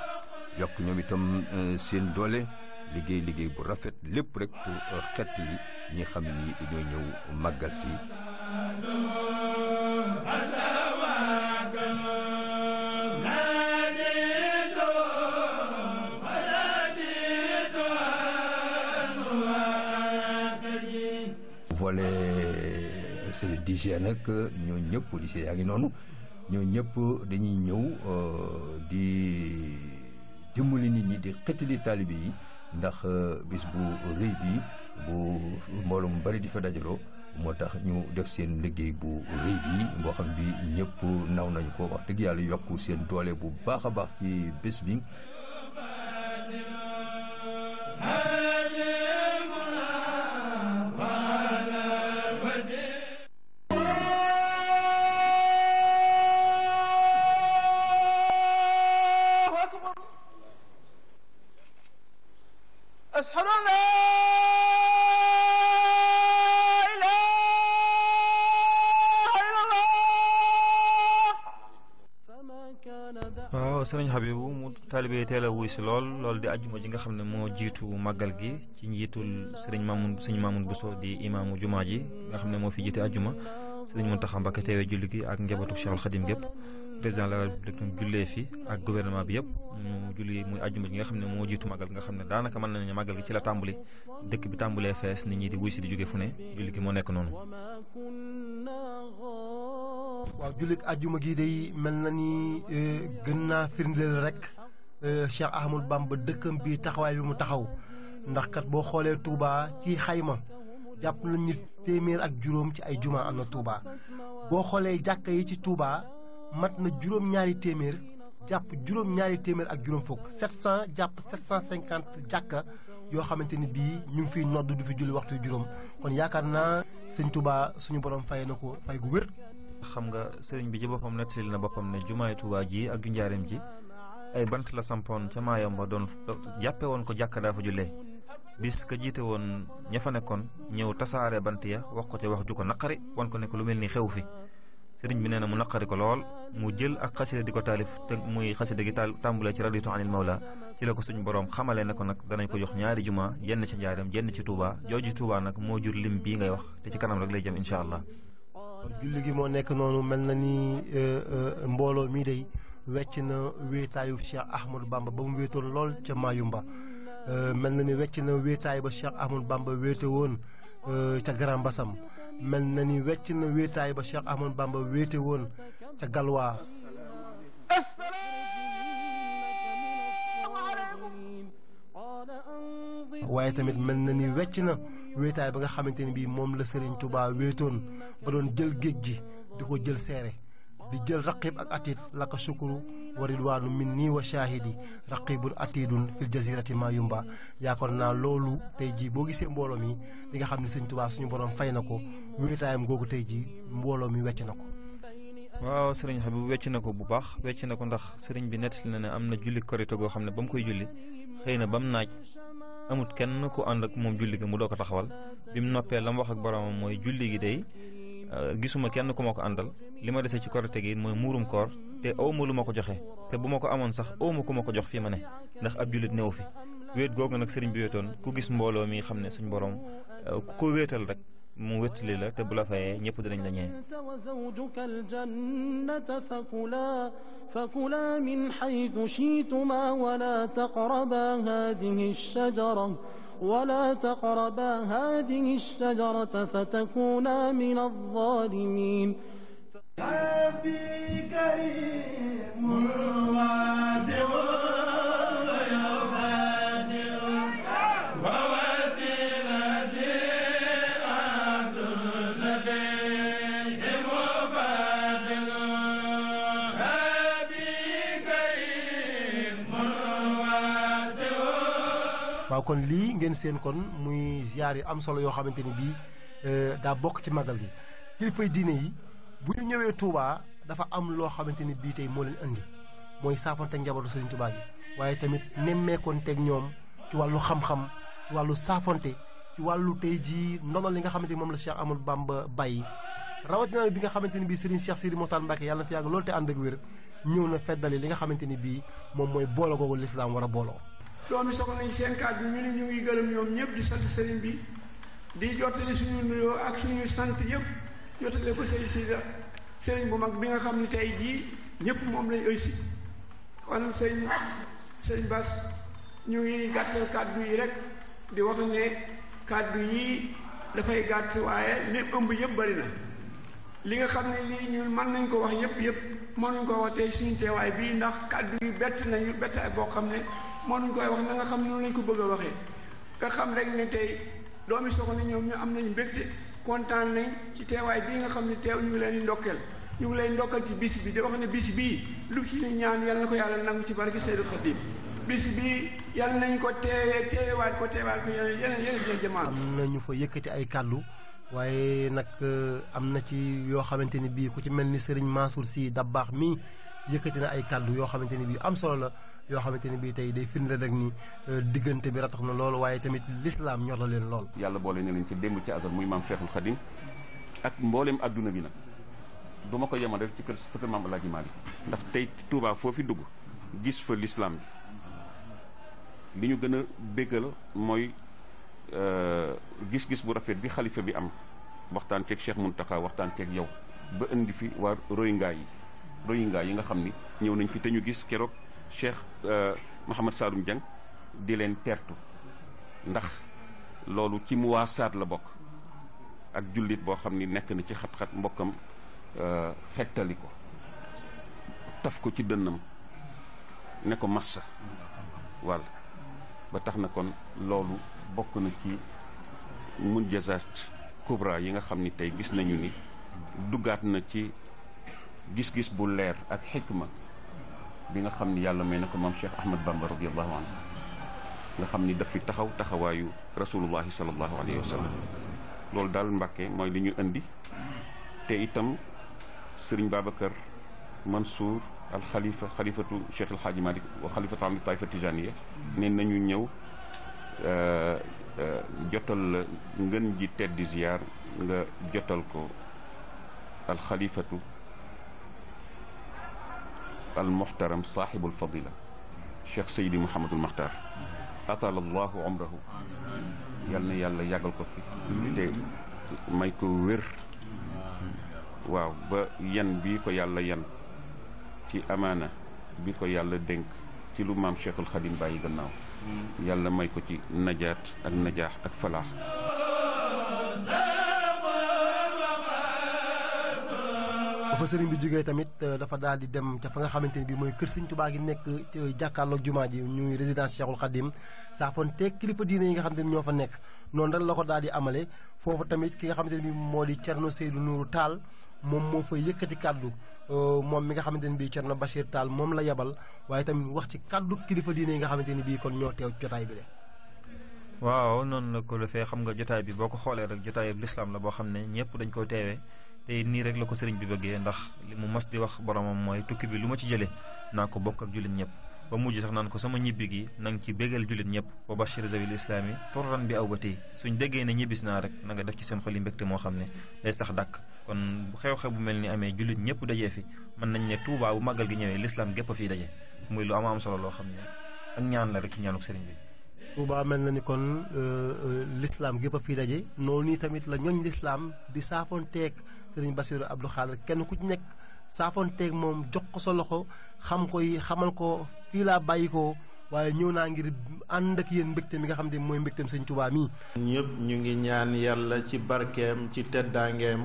yokk ñoom itam seen doole liggéey bu rafet lépp rek pour xett li ñi xam ni dañoo ñëw màggal si. volet service d'hygiène ak ñoo ñëpp policiers yaa ngi noonu ñoo ñëpp dañuy ñëw di dimbali nit ñi di xettali taalibe yi ndax bis bu rëy bi bu mbooloo mu bari di fa dajaloo moo tax ñu def seen liggéey bu rëy bi boo xam bi ñëpp naw nañ ko wax dëgg yàlla yokk seen doole bu baax a baax ci bés bi. أشهد أن لا إله إلا الله. waaw sëriñ Habibou mu taalibe teel a wuy si lool di ajjuma ji nga xam ne moo jiitu màggal gi ci njiitul sëriñ Mamoun Bousso di imaamu jumaa ji nga xam ne moo fi jiite ajjuma sëriñ Mountakha Mbacké teewee julli gi ak njabootu Cheikhul Khadim gépp président de la République jullee fi ak gouvernement bi yëpp mu julli muy ajjuma ji nga xam ne moo jiitu màggal nga xam ne daanaka mën nañu màggal gi ci la tàmbali dëkk bi tàmbalee fees nit ñi di wuy si di jóge fu ne julli gi moo nekk noonu. waaw jullit ajjuma gi day mel na ni gën naa firndeel rek Cheikh Ahmadou Bamba dëkkam bi taxawaay bi mu taxaw ndax kat boo xoolee Touba ci xayma jàpp nañ ni téeméer ak juróom ci ay juma am na Touba boo xoolee jàkka yi ci Touba mat na juróom-ñaari téeméer jàpp juróom-ñaari téeméer ak juróom fukk 700 jàpp 750 jàkka yoo xamante ni bii ñu ngi fiy nodd du fi julli waxtu juróom kon yaakaar naa sëñ Touba suñu borom fay na ko fay gu wér. xam nga sëriñ bi ci boppam nettali na boppam ne jumaay Touba ji ak ju njaareem ji ay bant la sampoon ca Maayomba doon jàppe woon ko jàkka daa fa jullee bis ka jiite woon ña fa nekkoon ñëw tasaare bant ya wax ko ca wax ju ko naqari wan ko ne ko lu mel ni xew fi sëriñ bi nee na mu naqari ko lool mu jël ak xasida di ko taalif te muy xasida gi tàmbulee ci raditu anil mawla ci la ko suñu borom xamalee ne ko nag danañ ko jox ñaari juma yenn ci njaareem yenn ci Touba jooju Touba nag moo jur lim bii ngay wax te ci kanam rek lay jëm incha allah. julli gi moo nekk noonu mel na ni mbooloo mii day wecc na wéetaayu Cheikh Ahmadou Bamba ba mu wéetoon lool ca Mayumba mel na ni wecc na wéetaay ba Cheikh Ahmadou Bamba wéete woon ca Grand Bassam mel na ni wecc na wéetaay ba Cheikh Ahmadou Bamba wéete woon ca Galwaa waaye tamit mel na ni wecc na wéetaay ba nga xamante ni bii moom la Serigne Touba wéetoon ba doon jël géej gi di ko jël seere di jël raqib ak atit la ko sukuru wa ridwaanu min nii wa shahidi raqibun atidun fil jazirati Mayumba yaakaar naa loolu tey jii boo gisee mbooloo mi li nga xam ne Serigne Touba suñu borom fay na ko wéetaayam googu tey jii mbooloo mi wecc na ko. waaw sëriñ Habib wecc na ko bu baax wecc na ko ndax sëriñ bi nettali na ne am na julli korite goo xam ne ba mu koy julli xëy na ba mu naaj amut kenn ku ànd ak moom julli gi mu doo ko taxawal bi mu noppee la mu wax ak boromam mooy julli gi day gisuma kenn ku ma ko àndal li ma dese ci korite gi mooy muurum koor te awma lu ma ko joxe te bu ma ko amoon sax awma ku ma ko jox fii ma ne ndax ab jullit newu fi wéet googu nag sëriñ bi wéetoon ku gis mbooloo mi xam ne suñ borom ku ko wéetal rek mu wéttali la te bu la fayee ñëpp dinañ la ñee فكلا من حيث شئتما ولا تقربا هذه الشجرة فتكونا من الظالمين ربي كريم واسع ويفادر ووسيلتي waaw kon lii ngeen seen kon muy ziar yu am solo yoo xamante ni bii daa bokk ci màggal gi kilifay diine yi bu ñu ñëwee Touba dafa am loo xamante ni bii tey moo leen andi mooy saafonteeg njabootu Serigne Touba gi waaye tamit nemmeekoonteeg ñoom ci wàllu xam-xam ci wàllu saafonte ci wàllu tey jii ndono li nga xamante ni moom la Cheikh Amadou Bamba bàyyi rawatina bi nga xamante ni bii Serigne Cheikh Sidi Mokhtar Mbacké yàlla na fi yàgg loolu te ànd ak wér ñëw na feddali li nga xamante ni bii moom mooy booloo googu lislaam war a booloo. doomi soxna nañ seen kàddu ñu ne ñu ngi gërëm ñoom ñëpp di sant Serigne bi di jottali suñu nuyoo ak suñu sant yëpp jottale ko Serigne bu mag bi nga xam ne tey jii ñëpp moom lañ ëysi kon sëñ Bass ñu ngi gàttal kàddu yi rek di wax ne kàddu yi dafay gàtt waaye li ëmb yëpp bari na li nga xam ne lii ñun mën nañ ko wax yëpp mënuñ ko wax tey suñu teewaay bii ndax kàddu yi bett nañu bettaay boo xam ne mënuñ koy wax na nga xam ne noonu lañ ko bëgg a waxee nga xam rek ne tey doomi soxna ñoom ñu am nañ mbégte kontaan nañ ci teewaay bii nga xam ne teew ñu ngi leen di ndokkeel ñu ngi leen ndokkal ci bis bi di wax ne bis bii lu ci ñu ñaan yàlla na ko yàlla nangu ci barke Seydou Khadim bis bi yàlla nañ ko teewaat ko yeneen jamaat am na ñu fa yëkkati ay kàddu waaye nag am na ci yoo xamante ni bii ku ci mel ni Serigne Mansour Sy Dabakh mii yëkkati na ay kàddu yoo xamante ni bii am solo la yoo xamante ni bii tey day firnde rek ni diggante bi ratax na lool waaye tamit lislaam ñor la leen lool. yàlla boole na leen ci démb ci asal muy maam Cheikhul Khadim ak mbooleem adduna bi nag du ma ko yemal rek ci kër sa kër maam El Hadj Malick ndax tey Touba foofi dugg gis fa lislaam bi li ñu gën a béggal mooy gis-gis bu rafet bi xalifa bi am waxtaan ceeg Cheikh Mountakha waxtaan ceeg yow ba indi fi waa Rohingya yi nga xam ni ñëw nañ fi te ñu gis keroog Cheikh Mouhamed Saloum Dieng di leen teertu ndax loolu ci muwaasaat la bokk ak jullit boo xam ni nekk na ci xat-xat mbokkam xettali ko taf ko ci dënnam ne ko massa wàll ba tax na kon loolu bokk na ci munjazaat kubra yi nga xam ni tey gis nañu ni duggaat na ci gis-gis bu leer ak xikma bi nga xam ni yàlla may na ko maam Cheikh Ahmad Bamba radiallahu anhu nga xam ni daf fi taxaw taxawaayu rasulullahi sallallahu alayhi wa sallam loolu daal Mbàkke mooy li ñu indi te itam Sëriñ Babacar Mansour al xalifa xalifatu Cheikh El Hadji Malick wa xalifatu am taifa tijaniya ne nañu ñëw jotal la ngën ji teddi ziyaar nga jotal ko al xalifatu al muhtaram saaxibul fadila Cheikh Seydi Mouhamadul Makhtar atala allahu umrahu yal na yàlla yàggal ko fi te may ko wér waaw ba yan bii ko yàlla yan ci amaana bi ko yàlla dénk ci lu maam Cheikhul Khadim bàyyi gannaaw yàlla may ko ci najaat ak najaax ak falaax ba fa sëriñ bi jógee tamit dafa daal di dem ca fa nga xamante ni bii mooy kër Sëriñ Tuubaa gi nekk jàkkaarloog jumaa ji ñuy résidence Cheikhul Khadim saafoon teeg kilifa diine yi nga xamante ni ñoo fa nekk noonu rek la ko daal di amale foofu tamit ki nga xamante ni bii moo di Thierno Seydou Nourou Tall moom moo fa yëkkati kàddu moom mi nga xamante ni bii Thierno Bachir Tall moom la yebal waaye tamit wax ci kàddu kilifa diine yi nga xamante ni bii kon ñoo teew jotaay bi de. waaw noonu la ko defee xam nga jotaay bi boo ko xoolee rek jotaay bi lislaam la boo xam ne ñëpp dañ koy teewee te nii rek la ko sëriñ bi bëggee ndax li mu mas di wax boromam mooy tukki bi lu ma ci jëlee naa ko bokk ak jullit ñëpp ba mujj sax naan ko sama ñibbi gi na nga ci béggal jullit ñëpp wa bashir zawil islaami turran bi aw ba tey suñ déggee ne ñibbis naa rek na nga def ci seen xol yi mbégte moo xam ne day sax dàkk kon bu xew-xew bu mel ni amee jullit ñëpp dajee fi mën nañ ne Tuubaa bu màggal gi ñëwee lislaam gépp a fii daje muy lu am solo loo xam ne ak ñaan la rek ci ñaanuk sëriñ bi. Touba mel na ni kon l'islam gépp a fii daje noonu nii tamit la ñooñ l'islam di saafoonteeg sëriñ Bassirou Abdou Khadre kenn ku ci nekk saafoonteeg moom jox ko sa loxo xam ko yi xamal ko fii laa bàyyi ko waaye ñëw naa ngir ànd ak yéen mbégte mi nga xam ne mooy mbégteem sëñ Touba mii. ñëpp ñu ngi ñaan yàlla ci barkeem ci teddaangeem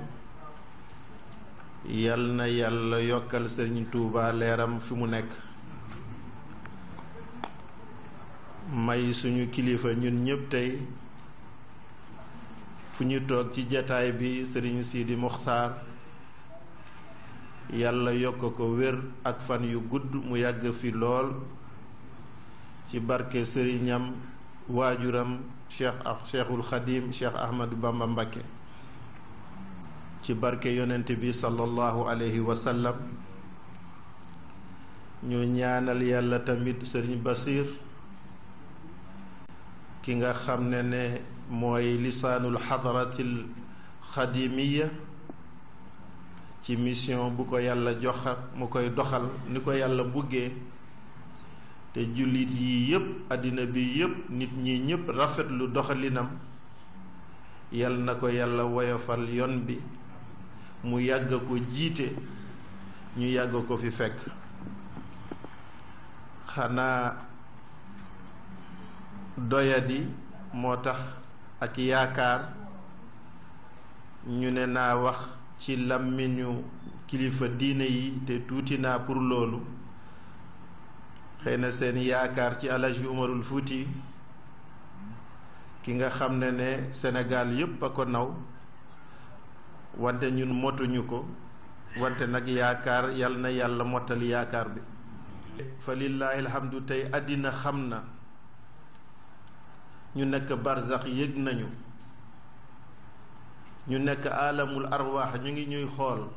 yal na yàlla yokkal sëriñ Touba leeram fi mu nekk. may suñu kilifa ñun ñëpp tey fu ñu toog ci jataay bi sëriñ Sidi Mokhtar yàlla yokk ko wér ak fan yu gudd mu yàgg fi lool ci barke sëriñam waajuram cheikhul xadim cheikh Ahmadou Bamba Mbakke ci barke yonent bi sallallahu alayhi wa sallam. ñu ñaanal yàlla tamit sëriñ Basir ki nga xam ne mooy lisaanul xadaratil xadimiya ci mission bu ko yàlla jox mu koy doxal ni ko yàlla buggee te jullit yi yépp àddina bi yépp nit ñi ñépp rafetlu doxalinam yal na ko yàlla woyofal yoon bi mu yàgg ko jiite ñu yàgg ko fi fekk. xanaa doyadi moo tax ak yaakaar ñu ne naa wax ci làmmiñu kilifa diine yi te tuuti naa pour loolu xëy na seen yaakaar ci Alaaji Umarul Fuuti ki nga xam ne Sénégal yépp a ko naw wante ñun motuñu ko wante nag yaakaar yal na yàlla mottali yaakaar bi fa lillaahi alhamdu tey àddina xam na ñu nekk barzax yëg nañu ñu nekk alamul arwaax ñu ngi ñuy xool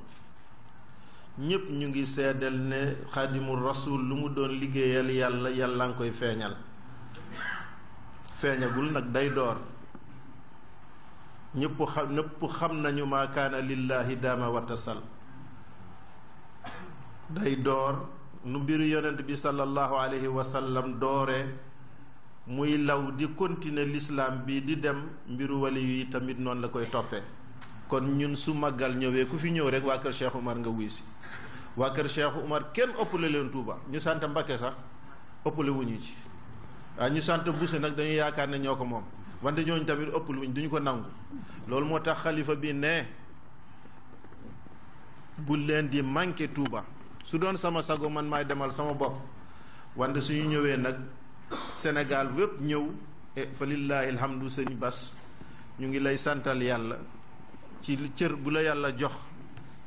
ñépp ñu ngi seedal ne xaadimul rasul lu mu doon liggéeyal yàlla yàlla nga koy feeñal feeñagul nag day door ñépp xam nañu maa kaana lillaahi daama watasal day door nu mbiru yonent bi sallallahu alayhi wa sallam doore muy law di continuer l'islam bi di dem mbiru wali yi tamit noonu la koy toppee kon ñun su màggal ñëwee ku fi ñëw rek waa kër Cheikh Oumar nga wuy si waa kër Cheikh Oumar kenn ëppale leen Touba ñu sant Mbakke sax ëppale wuñu ci waaw ñu sant Bousse nag dañu yaakaar ne ñoo ko moom wante ñooñu tamit ëppale wuñ duñu ko nangu loolu moo tax xalifa bi ne bu leen di manqué Touba su doon sama sago man maay demal sama bopp wante suñu ñëwee nag Sénégal wépp ñëw fa lillaahi alhamdu sëñ Bas ñu ngi lay santal yàlla ci cër bu la yàlla jox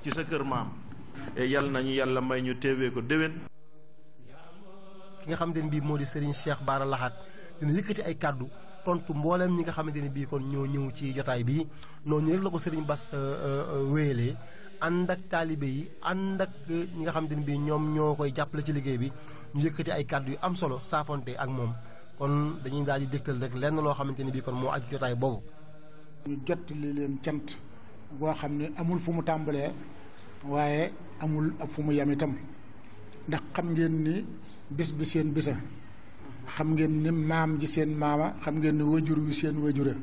ci sa kër maam yàlla nañu yàlla may ñu teewee ko déwén. ki nga xamante ne bii moo di Serigne Cheikh Bara Lahat dina yëkkati ay kàddu tontu mboolem ñi nga xamante ne bii kon ñoo ñëw ci jotaay bi noonu rek la ko Serigne Bas wéyalee ànd ak taalibe yi ànd ak ñi nga xamante ne bii ñoom ñoo koy jàppale ci liggéey bi ñu yëkkati ay kàddu yu am solo saafonte ak moom kon dañuy daal di dégtal rek lenn loo xamante ne bii kon moo aj jotaay boobu. ñu jottali leen cant boo xam ne amul fu mu tàmbalee waaye amul ab fu mu yem itam ndax xam ngeen ni bés bi seen bisa xam ngeen ni maam ji seen maama xam ngeen ni wajur wi seen wajura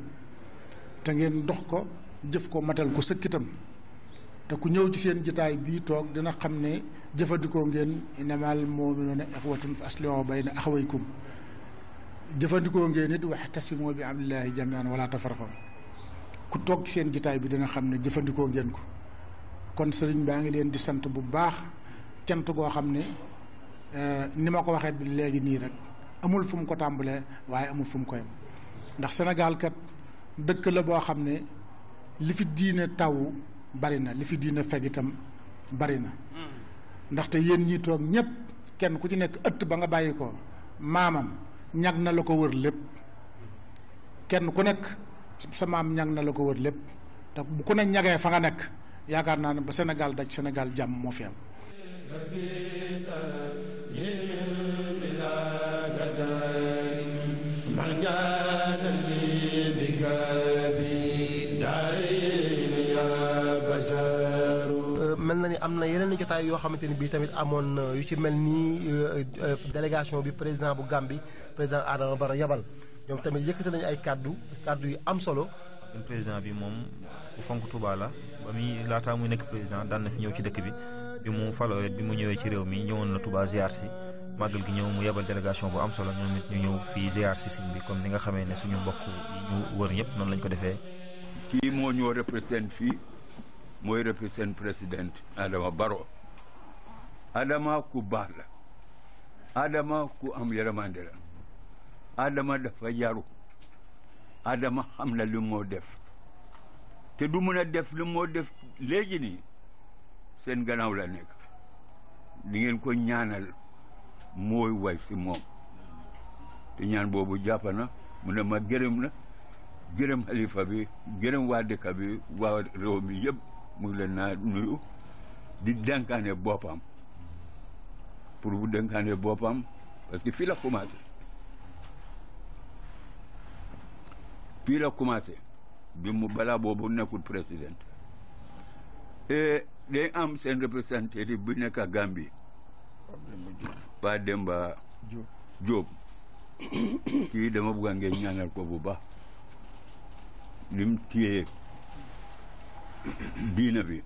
te ngeen dox ko jëf ko matal ko sëkkitam te ku ñëw ci seen jitaay bii toog dina xam ne jëfandikoo ngeen innamal mu'minuuna ixwatun fa aslihu bayna axawaykum jëfandikoo ngeen it wa'tasimu bi hablillahi jamii'an wala tafarraqu ku toog ci seen jitaay bi dina xam ne jëfandikoo ngeen ko kon sëriñ baa ngi leen di sant bu baax cant goo xam ne ni ma ko waxee bi léegi nii rek amul fu mu ko tàmbalee waaye amul fu mu ko yem ndax Sénégal kat dëkk la boo xam ne li fi diine taw bari na li fi diine feg itam bari na ndaxte yéen ñi toog ñépp kenn ku ci nekk ëtt ba nga bàyyi ko maamam ñag na la ko wër lépp kenn ku nekk sa maam ñag na la ko wër lépp te bu ku ne ñagee fa nga nekk yaakaar naa ne ba Sénégal daj Sénégal jàmm moo fi am mel na ni am na yeneen i jotaay yoo xamante ni bii tamit amoon yu ci mel nii délégation bi président bu Gambie président Adama Barrow yabal ñoom tamit yëkkati nañu ay kàddu yu am solo. président bi moom bu fonk Touba la ba muy laataa muy nekk président daan na fi ñëw ci dëkk bi bi mu faloo bi mu ñëwee ci réew mi ñëwoon na Touba ziar si màggal gi ñëw mu yebal délégation bu am solo ñoom it ñu ñëw fii ziar si sëñ bi comme ni nga xamee ne suñu mbokk yi ñu wër ñëpp noonu lañ ko defee. kii moo ñoo représenté fii mooy représenté président Adama Barrow Adama ku baax la Adama ku am yërmande la Adama dafa yaru Adama xam na lu moo def te du mën a def lu moo def léegi nii seen gannaaw la nekk li ngeen ko ñaanal mooy way si moom te ñaan boobu jàpp na mu ne ma gërëm na gërëm xalifa bi gërëm waa dëkk bi waa réew mi yëpp mu ngi leen naa nuyu di dénkaane boppam pour bu dénkaane boppam parce que fii la commencé bi mu balaa boobu nekkul président et day am seen représentatif bu nekk a Gambie Pa Demba Diop kii dama bëgg ngeen ñaanal ko bu baax lim téye diina bi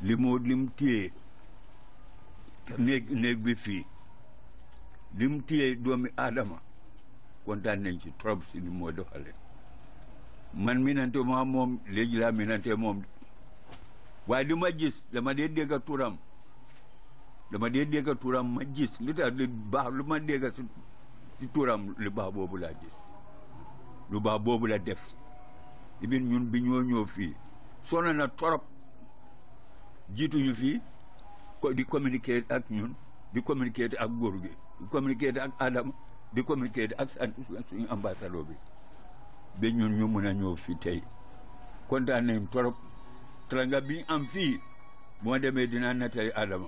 lim téye néeg bi fii lim téye doomi aadama kontaan nañ ci trop si ni moo doxale man minante moom léegi laa minante moom waaye li ma gis dama dee dégg turam ma gis li tax li baax lu ma dégg si turam lu baax boobu laa gis lu baax boobu la def ibin ñun bi ñoo fii sonna na torop jiituñu fii di communiquer ak ñun di communiquer ak góor gi di communiquer ak Adama di communiquer ak suñu ambassadeur bi ba ñun ñu mën a ñëw fii tey kontaan nañ torop teranga bi am fii bu ma demee dinaa nettali Adama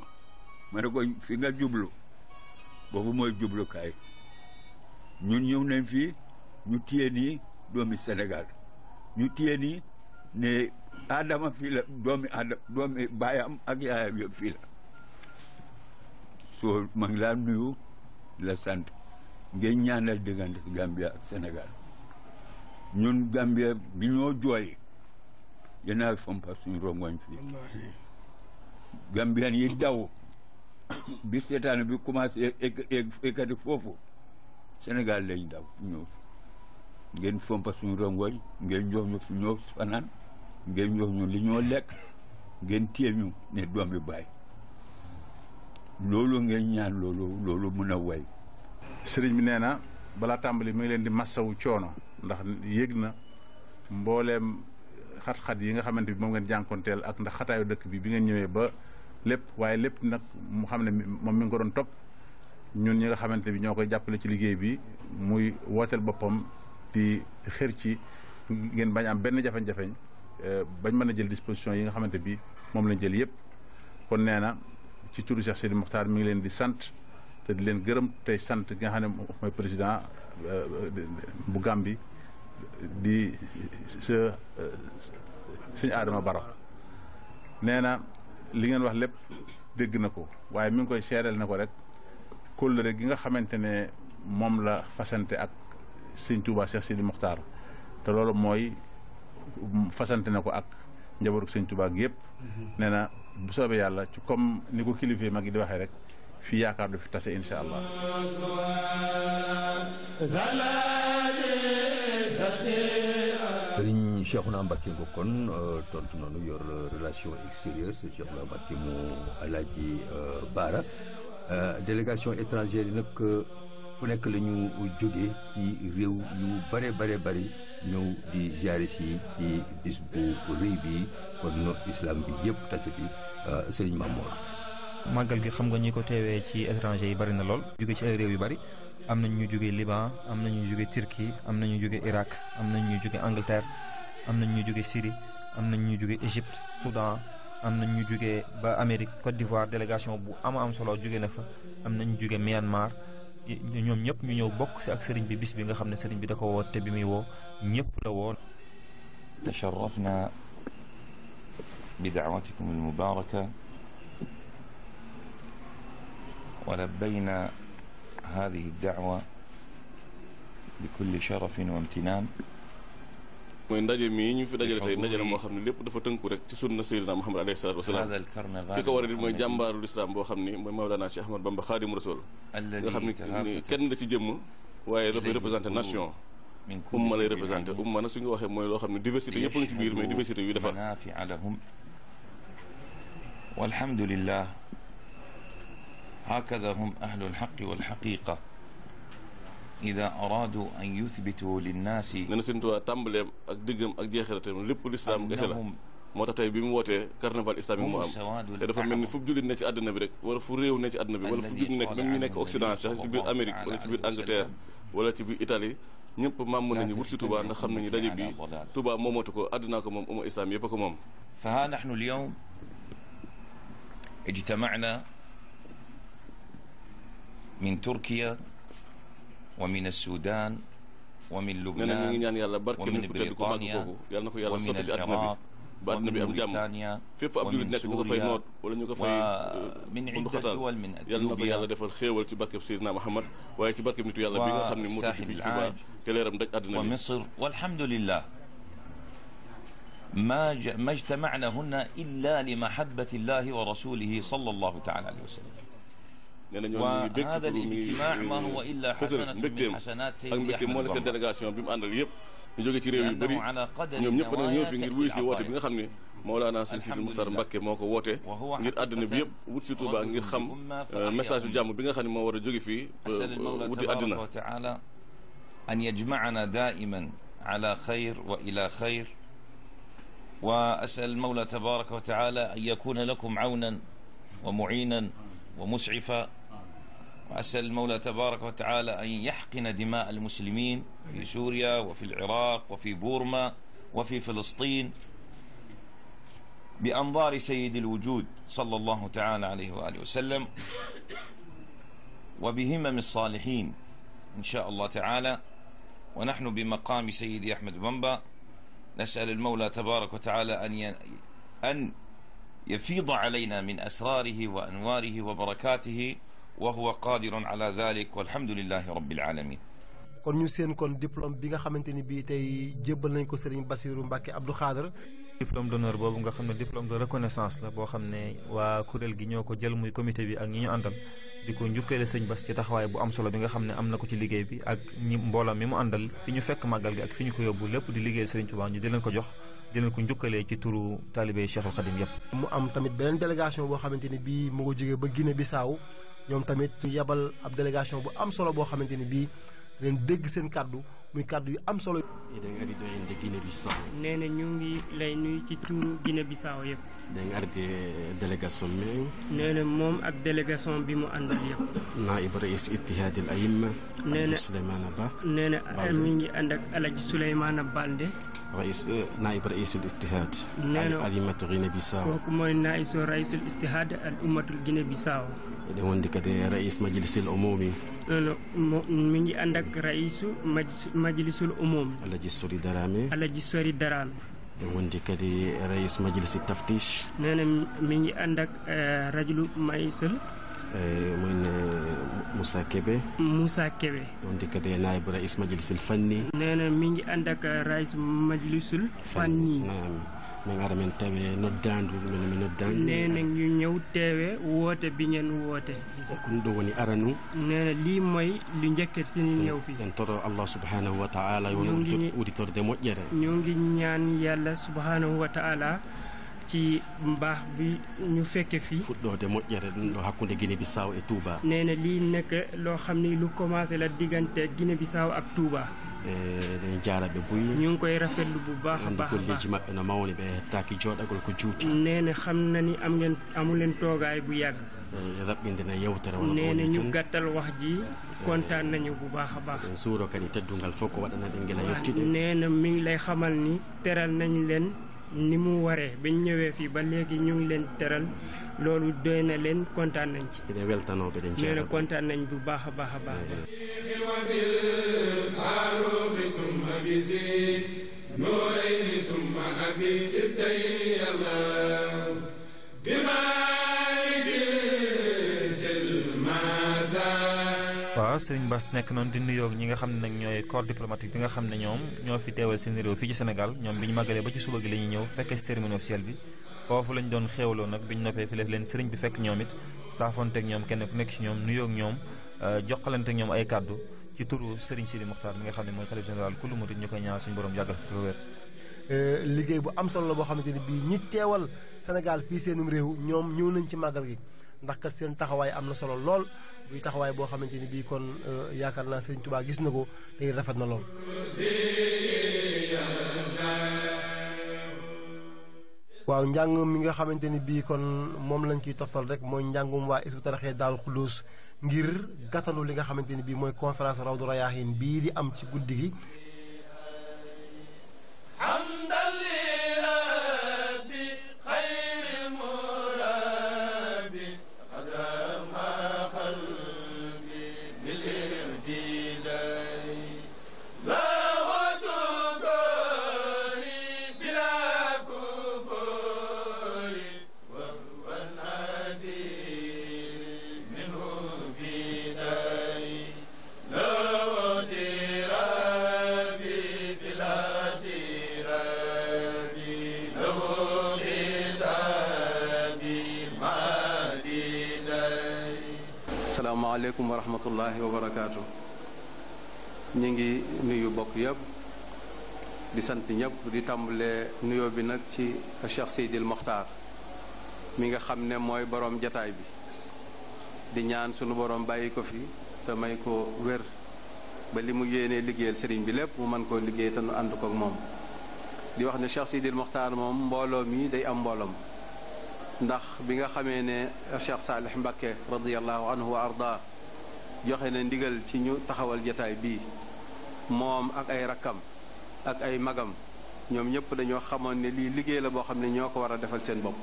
ma ne ko fi nga jublu boobu mooy jublukaay ñun ñëw nañ fii ñu téye nii doomi Sénégal ñu téye nii ne Adama fii la doomi baayam ak yaayam yëpp fii la soo ma ngi laa nuyu la sant ngeen ñaanal diggante Gambia ak Sénégal ñun Gambia bi ñoo jooy yéen fompa suñu rongoñ fii Gambian yi daw bi seetaan bi commencé ekkati foofu Sénégal lañ daw ñëw ngeen fompa suñu rongoñ ngeen jox ñu fi ñoo fanaan ngeen jox ñu li ñoo lekk ngeen téye ñu ne doom bi bàyyi loolu ngeen ñaan loolu mën a way sëriñ bi nee na balaa tàmbali mi ngi leen di massawu coono ndax yëg na mbooleem xat-xat yi nga xamante bi moom ngeen jànkonteel ak ndax xataayu dëkk bi ngeen ñëwee ba lépp waaye lépp nag mu xam ne moom mi ngi ko doon topp ñun ñi nga xamante bi ñoo koy jàppale ci liggéey bi muy wooteel boppam di xër ci ngeen bañ am benn jafeñ-jafeñ bañ mën a jël disposition yi nga xamante bi moom lañ jël yëpp kon nee na ci turu Cheikh Sidi Mokhtar mi ngi leen di sant te di leen gërëm tey sant ki nga xam ne mooy président bu Gambie di sëñ Adama Barrow nee na li ngeen wax lépp dégg na ko waaye mi ngi koy seereel na ko rek kóllëre gi nga xamante ne moom la fasante ak sëñ Touba Cheikh Sidi Mokhtar te loolu mooy fasante na ko ak njabootu sëñ Touba gi yëpp nee na bu soobee yàlla ci comme ni ko kilifa mag yi di waxee rek fii yaakaar du fi tase incha allah. Sëriñ Cheikhouna Mbacké nga kon tontu noonu yor relation extérieure sëriñ Cheikhouna Mbacké mu Alaaji Baara délégation étrangère yi nag fu nekk la ñu jógee ci réew yu bare bari ñëw di ziare si ci bis bu rëy bi kon islam bi yëpp tase fi sëriñ Mamour. màggal gi xam nga ñi ko teewee ci étranger yi bari na lool jóge ci ay réew yu bari am nañ ñu jóge Liban am nañ ñu jóge Turquie am nañ ñu jóge Irak am nañ ñu jóge Angleterre am nañ ñu jóge Syrie am nañ ñu jóge Égypte Soudan am nañ ñu jóge ba Amérique Côte d'Ivoire délégation bu am solo jóge na fa am nañ ñu jóge Myanmar ñoom ñëpp ñu ñëw bokk si ak sëriñ bi bis bi nga xam ne sëriñ bi da ko woo te bi muy woo ñëpp la woo. tasharrafna bi da'watikum al-mubaraka wa labbayna hadihi ad-da'wa bi kulli sharafin wa imtinan. mooy ndaje mii ñu fi dajale tey ndaje la moo xam ne lépp dafa tënku rek ci sunna Seydina Muhammad alayhi salaatu wasalaam ki ko war a di mooy jàmbaaru lislaam boo xam ni mooy Mawlana Cheikh Ahmad Bamba Xaadimu Rasul nga xam ni kenn la ci jëmm waaye dafay représenté nation umma lay représenté umma nag su ñu waxee mooy loo xam ne diversité yëpp a ngi ci biir mais diversité yu defar walhamdulillah hakada hum ahlul haqqi wal haqiqa ida aradu an yuthbitu linnaasi nee na Sëriñ Tuubaa tàmbaleem ak diggam ak jeexiratam lépp lislaam gese la moo tax tey bi mu wootee carnaval islamique moo am te dafa mel ni fu jullit ne ci àddina bi rek wala fu réew ne ci àddina bi wala fu jullit nekk même ñu nekk Occident sax ci biir Amérique wala ci biir Angleterre wala ci biir Italie ñëpp màmm nañu wut si Touba ndax xam nañu daje bi Touba moomatu ko àddinaa ko moom umma islam yëpp a ko moom. فها نحن اليوم اجتمعنا من تركيا ومن السودان ومن لبنان ومن بريطانيا ومن العراق ومن موريتانيا ومن سوريا ومن عدة دول من أثيوبيا والساحل العاج ومصر والحمد لله ما اجتمعنا هنا إلا لمحبة الله ورسوله صلى الله تعالى عليه وسلم وهذا الاجتماع ما هو إلا حسنة من حسنات سيدي أحمد بامبا ñu jóge ci réew yu bëri ñoom ñëpp nag ñëw fi ngir wuyu si woote bi nga xam ne Mawlana Sëñ Sidi Muxtaar Mbàkke moo ko woote ngir àddina bi yëpp wut si Touba ngir xam message yu jàmm bi nga xam ne moo war a jóge fii wuti àddina أن يجمعنا دائما على خير وإلى خير وأسأل المولى تبارك وتعالى أن يكون لكم عونا ومعينا ومسعفا وأسأل المولى تبارك وتعالى أن يحقن دماء المسلمين في سوريا وفي العراق وفي بورما وفي فلسطين بأنظار سيد الوجود صلى الله تعالى عليه وآله وسلم وبهمم الصالحين إن شاء الله تعالى. ونحن بمقام سيدي أحمد بامبا نسأل المولى تبارك وتعالى أن يفيض علينا من أسراره وأنواره وبركاته وهو قادر على ذلك والحمد لله رب العالمين. kon ñu seen kon diplôme bi nga xamante ni bii tey jébbal nañ ko Serigne Bassirou Mbacké Abdou Khadre. diplôme d'honneur boobu nga xam ne diplôme de reconnaissance la boo xam ne waa kuréel gi ñoo ko jël muy comité bi ak ñi ñu àndal di ko njukkeele sëñ Bass ci taxawaay bu am solo bi nga xam ne am na ko ci liggéey bi ak ñi mbooloo mi mu àndal fi ñu fekk màggal gi ak fi ñu ko yóbbu lépp di liggéeyal Serigne Touba ñu di leen ko jox di leen ko njukkalee ci turu taalibe Cheikhul Khadim yëpp. mu am tamit beneen délégation boo xamante ni bii moo ko jógee ba Guinée Bissau ñoom tamit ñu yebal ab délégation bu am solo boo xamante ni bii leen dégg seen kàddu muy kàddu yu am solo. eɗen ari ɗo inde Guinée Bissau. nee na ñu ngi lay nuyu ci tuuru Guinée Bissau yëpp. eɗen arde délégation men. nee na moom ak délégation bi mu àndal yëpp. naib rais ittihad al aïmma. nee na Souleymane Ba. nee na mi ngi ànd ak Alaji Souleymane Balde. rais naib rais al ittihad. nee na al ummatu Guinée Bissau. kooku mooy naisu raisul istihad al ummatul Guinée Bissau. eɗen wondi kadi rais majlisil umumi. nee na mi ngi ànd ak raisu majlisul umum. Alaji Sori Darame. Alaji Sori Darame. eɗen wondi kadi rais majlisi taftish. nee na mi ngi ànd ak rajulu maysal. من موسى كبي. موسى كبي. wondi kadi naib rais majlisil fanni. nee na mi ngi ànd ak rais majlisul fanni. naam min ara min tawe noddandu min noddandu. nee na ñu ñëw teewe woote bi ngeen woote. ko ɗum ɗo woni aranu. nee na lii mooy lu njëkk ci ñu ñëw fi. en toro Allah subhanahu wa ta'ala yono uditorde moƴƴere. ñu ngi ñaan yàlla subhanahu wa ta'ala ci mbaax bi ñu fekke fii. fuɗɗode moƴƴere ɗum ɗo hakkude Guinée Bissau e Touba. nee na lii nekk loo xam ni lu commencé la diggante Guinée Bissau ak Touba. eɗen jaaraɓe buy. ñu ngi koy rafetlu bu baax a baax. golleji maɓɓe no mawni ɓe hettaki jooɗagol ko juuti. nee na xam na ni amu leen toogaay bu yàgg. raɓɓinde na yewtere wona nee na ñu gàttal wax ji kontaan nañu bu baax a baax. suuro kadi teddungal fof ko waɗana ɗen gila yettude. nee na mi ngi lay xamal ni teral nañ leen ni mu waree bañ ñëwee fii ba léegi ñu ngi leen teral loolu doy na leen kontaan nañ ci. eɗen weltanoɓe ɗen nee na kontaan nañ bu baax a baax a baax. waaw Serigne Bass nekk noonu di nuyoo ñi nga xam ne nag ñooy corps diplomatique bi nga xam ne ñoom ñoo fi teewal seen réew fii ci Sénégal ñoom bi ñu màggalee ba ci suba gi la ñuy ñëw fekkee cérémonie officielle bi foofu lañ doon xéewloo nag bi ñu noppee fi leen Serigne bi fekk ñoom it saafonteeg ñoom kenn ku nekk ci ñoom nuyoo ak ñoom joxalante ak ñoom ay kàddu ci turu Serigne Sidi Muxtaar mi nga xam ne mooy xalifa général kullu murid ñu koy ñaan suñu borom yàggal fi ko wér. liggéey bu am solo la boo xamante ni bii ñi teewal Sénégal fii seenum réew ñoom ñëw nañ ci màggal gi ndax kat seen taxawaay am na solo lool buy taxawaay boo xamante ni bii kon yaakaar naa Serigne Touba gis na ko te rafet na lool. waaw njàng mi nga xamante ni bii kon moom lañ ciy toftal rek mooy njàngum waa Hizbut Tarqiyyah Daaru Xudoos ngir gàttanu li nga xamante ni bii mooy conférence Rawdu Rayaahiin bii di am ci guddi gi. asalaamaaleykum wa rahmatullahi wa barakaatu. ñu ngi nuyu bokk yëpp di sant ñëpp di tàmbalee nuyoo bi nag ci Cheikh Seydil Mokhtar mi nga xam ne mooy borom jataay bi di ñaan sunu borom bàyyi ko fi te may ko wér ba li mu yéenee liggéeyal sëriñ bi lépp mu mën koo liggéey te nu ànd ko ak moom. di wax ne Cheikh Seydil Mokhtar moom mbooloo mi day am mbooloom ndax bi nga xamee ne Cheikh Saalih Mbacké radiyallahu anhu wa arda joxe na ndigal ci ñu taxawal jataay bii moom ak ay rakkam ak ay magam ñoom ñëpp dañoo xamoon ne lii liggéey la boo xam ne ñoo ko war a defal seen bopp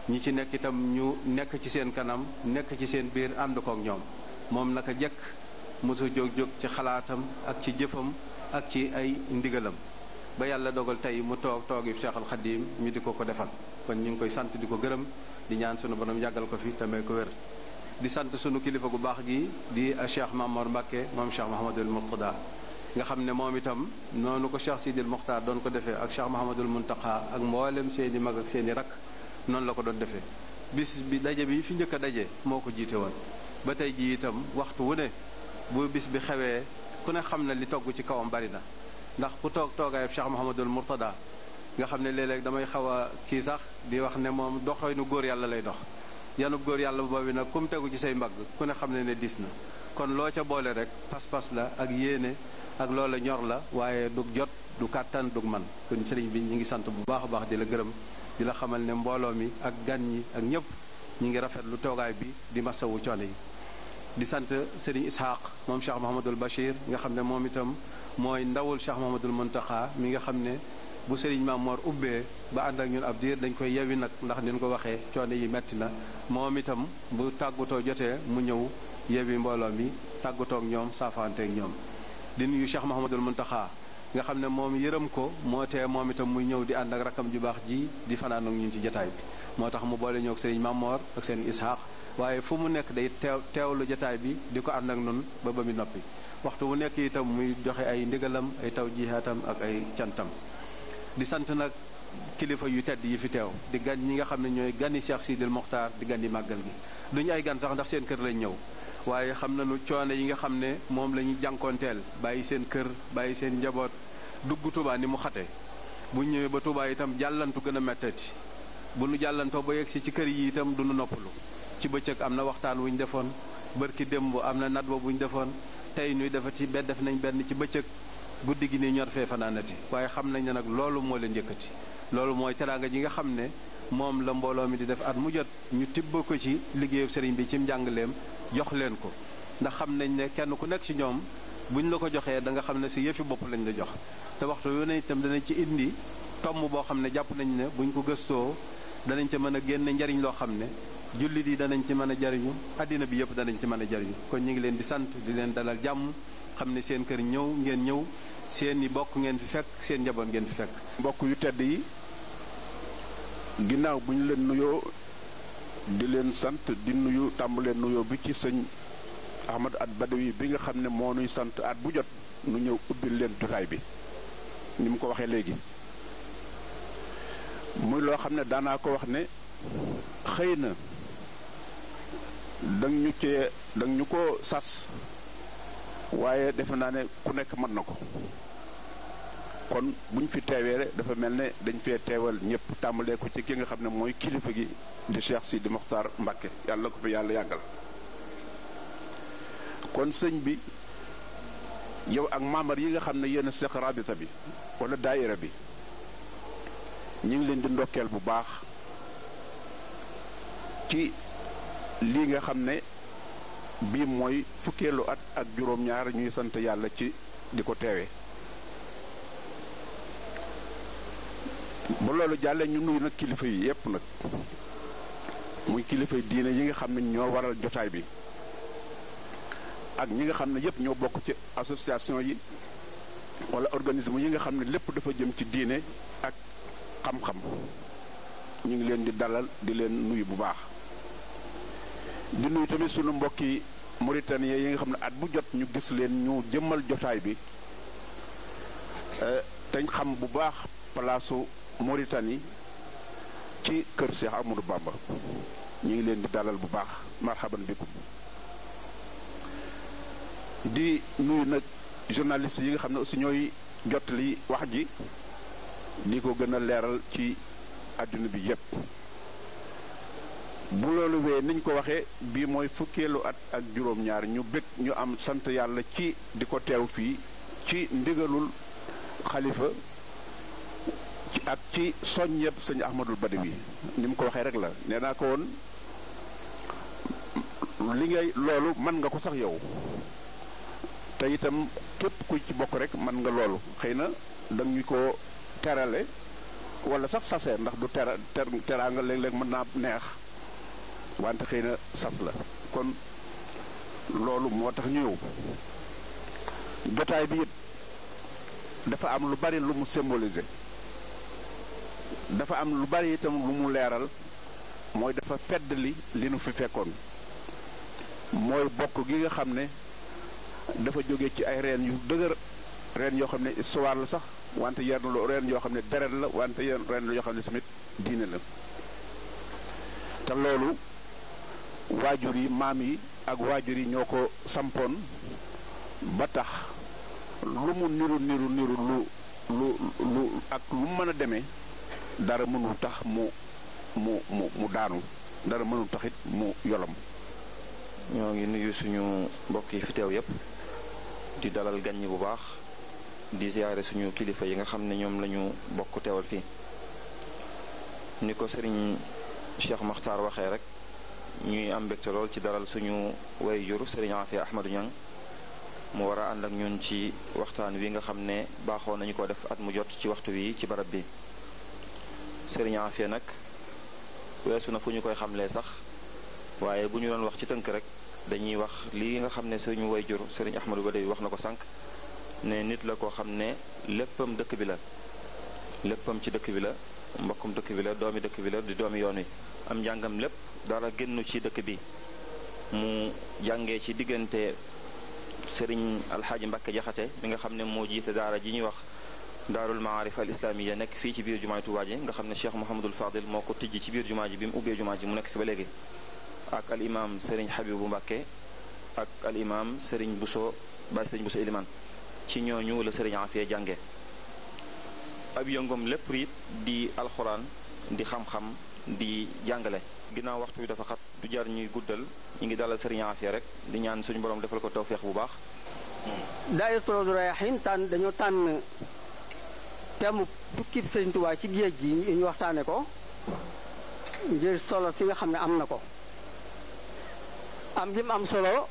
ñi ci nekk itam ñu nekk ci seen kanam nekk ci seen biir ànd kook ñoom moom naka jekk mosu jóg-jóg ci xalaatam ak ci jëfam ak ci ay ndigalam ba yàlla dogal tey mu toogi Cheikh al Khadim ñu di ko defal kon ñu ngi koy sant di ko gërëm di ñaan sunu borom yàggal ko fi te may ko wér di sant sunu kilifa gu baax gi di Cheikh Mamor Mbacké moom Cheikh Mouhamadul Mourtada nga xam ne moom itam noonu ko Cheikh Sidil Mokhtar doon ko defee ak Cheikh Mouhamadul Muntaqa ak mboolem seeni mag ak seeni rak noonu la ko doon defee bis bi daje bi fi njëkk a daje moo ko jiite woon ba tey ji itam waxtu wu ne bu bis bi xewee ku ne xam na li togg ci kawam bari na ndax ku toogaayub Cheikh Mouhamadul Mourtada nga xam ne léeg-léeg damay xaw a kii sax di wax ne moom doxoynu góor yàlla lay dox yanub góor yàlla boobu nag kum tegu ci say mbagg ku ne xam ne diis na kon loo ca boole rek pas-pas la ak yéene ak loola ñor la waaye dug jot du kàttan dug man kon sëriñ bi ñu ngi sant bu baax a baax di la gërëm di la xamal ne mbooloo mi ak gan ñi ak ñëpp ñi ngi rafet lu toogaay bi di masawu coono yi di sant sëriñ Ishaq moom Cheikh Mouhamadul Bachir nga xam ne moom itam mooy ndawul Cheikh Mouhamadul Muntaqa mi nga xam ne bu Serigne Mamor ubbee ba ànd ak ñun ab diir dañ koy yewi nag ndax ni ñu ko waxee coono yi metti na moom itam bu tàggatoo jotee mu ñëw yewi mbooloo mi tàggatoo ak ñoom saafaanteeg ñoom. di nuyu Cheikh Mouhamadul Muntaqa nga xam ne moom yërëm ko moo tee moom itam muy ñëw di ànd ak rakam ju baax ji di fanaan ak ñun ci jataay bi moo tax mu boole ñëw ak Serigne Mamor ak seen Ishaq waaye fu mu nekk day teewlu jataay bi di ko ànd ak nun ba mu noppi waxtu bu nekk itam muy joxe ay ndigalam ay tawjihaatam ak ay cantam. di sant nag kilifa yu tedd yi fi teew di gan ñi nga xam ne ñooy gani Cheikh Sidil Mokhtar di gani màggal gi duñu ay gan sax ndax seen kër lañ ñëw waaye xam nañu coono yi nga xam ne moom la ñu jànkoonteel bàyyi seen kër bàyyi seen njaboot dugg Touba ni mu xate bu ñëwee ba Touba itam jàllantu gën a mettati bu nu jàllantoo ba yegsi ci kër yi itam du nu noppalu ci bëccëg am na waxtaan wu ñu defoon bërki démb am na nadwa bu ñu defoon tey ñuy defati def nañ benn ci bëccëg guddi gi nii ñor fee fanaanati waaye xam nañ ne nag loolu moo leen njëkkati loolu mooy teraanga ji nga xam ne moom la mbooloo mi di def at mu jot ñu tibb ko ci liggéeyu sëriñ bi ci njàngaleem jox leen ko ndax xam nañ ne kenn ku nekk ci ñoom buñ la ko joxee da nga xam ne si yëfi bopp lañ la jox te waxtu yu ne itam danañ ci indi tomb boo xam ne jàpp nañ ne buñ ko gëstoo danañ ca mën a génne njariñ loo xam ne jullit yi danañ ci mën a jariñu àddina bi yëpp danañ ci mën a jariñu kon ñu ngi leen di sant di leen dalal jàmm xam ne seen kër ngeen ñëw seen i bokk ngeen fi fekk seen njaboot ngeen fi fekk. mbokk yu tedd yi ginnaaw bu ñu leen nuyoo di leen sant di nuyu tàmbalee nuyoo bi ci sëñ Ahmad at Badawi bi nga xam ne moo nuy sant at bu jot nu ñëw ubbil leen jotaay bi ni mu ko waxee léegi muy loo xam ne daanaa ko wax ne xëy na dang ñu ko sas waaye defe naa ne ku nekk mën na ko kon buñ fi teewee dafa mel ne dañ fee teewal ñëpp tàmbalee ko ci ki nga xam ne mooy kilifa gi di Cheikh Sidi Mokhtar Mbacké yàlla ko fi yàlla yàggal kon sëñ bi yow ak membre yi nga xam ne yéen a seq rabita bi wala daayira bi ñu ngi leen di ndokkeel bu baax ci lii nga xam ne bii mooy fukkeelu at ak juróom-ñaar ñuy sant yàlla ci di ko teewe ba loolu jàlle ñu nuyu nag kilifa yi yépp nag muy kilifa yi diine yi nga xam ne ñoo waral jotaay bi ak ñi nga xam ne yépp ñoo bokk ci association yi wala organisme yi nga xam ne lépp dafa jëm ci diine ak xam-xam ñu ngi leen di dalal di leen nuyu bu baax di nuyu tamit sunu mbokki Mauritanie yi nga xam ne at bu jot ñu gis leen ñu jëmmal jotaay bi dañ xam bu baax palaasu Mauritanie ci kër Cheikh Ahmadou Bamba ñu ngi leen di dalal bu baax marhaban bikum di nuyu nag journaliste yi nga xam ne aussi ñooy jottali wax ji di ko gën a leeral ci àdduna bi yépp bu loolu wee niñ ko waxee bii mooy fukkeelu at ak juróom-ñaar ñu bëgg ñu am sant yàlla ci di ko teew fii ci ndigalul xalifa ci ak ci soññeb sëñ Ahmadul Badawi ni mu ko waxee rek la nee naa ko woon li ngay loolu mën nga ko sax yow te itam képp ku ci bokk rek mën nga loolu xëy na dang ñu ko terale wala sax sasee ndax du teraa nga léeg-léeg mën naa neex wante xëy na sas la kon loolu moo tax ñu ñëw jotaay bi it dafa am lu bari lu mu symboliser dafa am lu bari itam lu mu leeral mooy dafa feddali li nu fi fekkoon mooy bokk gi nga xam ne dafa jóge ci ay reen yu dëgër reen yoo xam ne histoire la sax wante yenn reen yoo xam ne deret la wante yenn reen yoo xam ne tamit diine la te loolu waajur yi maam yi ak waajur yi ñoo ko sampoon ba tax lu mu niru lu ak lu mu mën a demee dara mënul tax mu daanu dara mënul taxit mu yolom ñoo ngi nuyu suñu mbokk yi fi teew yépp di dalal gan ñi bu baax di ziyaare suñu kilifa yi nga xam ne ñoom lañu bokk teewal fii ni ko sëriñ Cheikh Makhtar waxee rek ñuy am mbégte lool ci dalal suñu waajur sëriñ Afia Ahmadou Niang mu war a ànd ak ñun ci waxtaan wi nga xam ne baaxoo nañu ko def at mu jot ci waxtu wi ci barab bi sëriñ Afia nag weesu na fu ñu koy xamlee sax waaye bu ñu doon wax ci tënk rek dañuy wax lii nga xam ne suñu waajur sëriñ Ahmadou Badawi wax na ko sànq ne nit la koo xam ne léppam dëkk bi la léppam ci dëkk bi la mbokkum dëkk bi la doomi dëkk bi la di doomi yoon wi am njàngam lépp dara génnu ci dëkk bi mu jàngee ci diggante sëriñ alxaaji Mbàkke Jaxate mi nga xam ne moo jiite daara ji ñuy wax daarul maarif al islamiya nekk fii ci biir jumaay Tuubaa ji nga xam ne Cheikh Mouhamadul Fadil moo ko tijji ci biir jumaa ji bi mu ubbee jumaa ji mu nekk fi ba léegi ak al imam sëriñ Habibu Mbàkke ak al imam sëriñ Buso Baay sëriñ Buso Iliman ci ñooñu la sëriñ Afia jànge ab yëngom lépp it di alxuraan di xam-xam di jàngale ginnaaw waxtu bi dafa xat du jar ñuy guddal ñu ngi dalal sëriñ Afia rek di ñaan suñu borom defal ko tawféex bu baax. daayira Rawdu Rayaahiin dañoo tànn thème tukkib sëriñ Tuubaa ci géej gi ñu waxtaane ko ngir solo si nga xam ne am na ko am gi mu am solo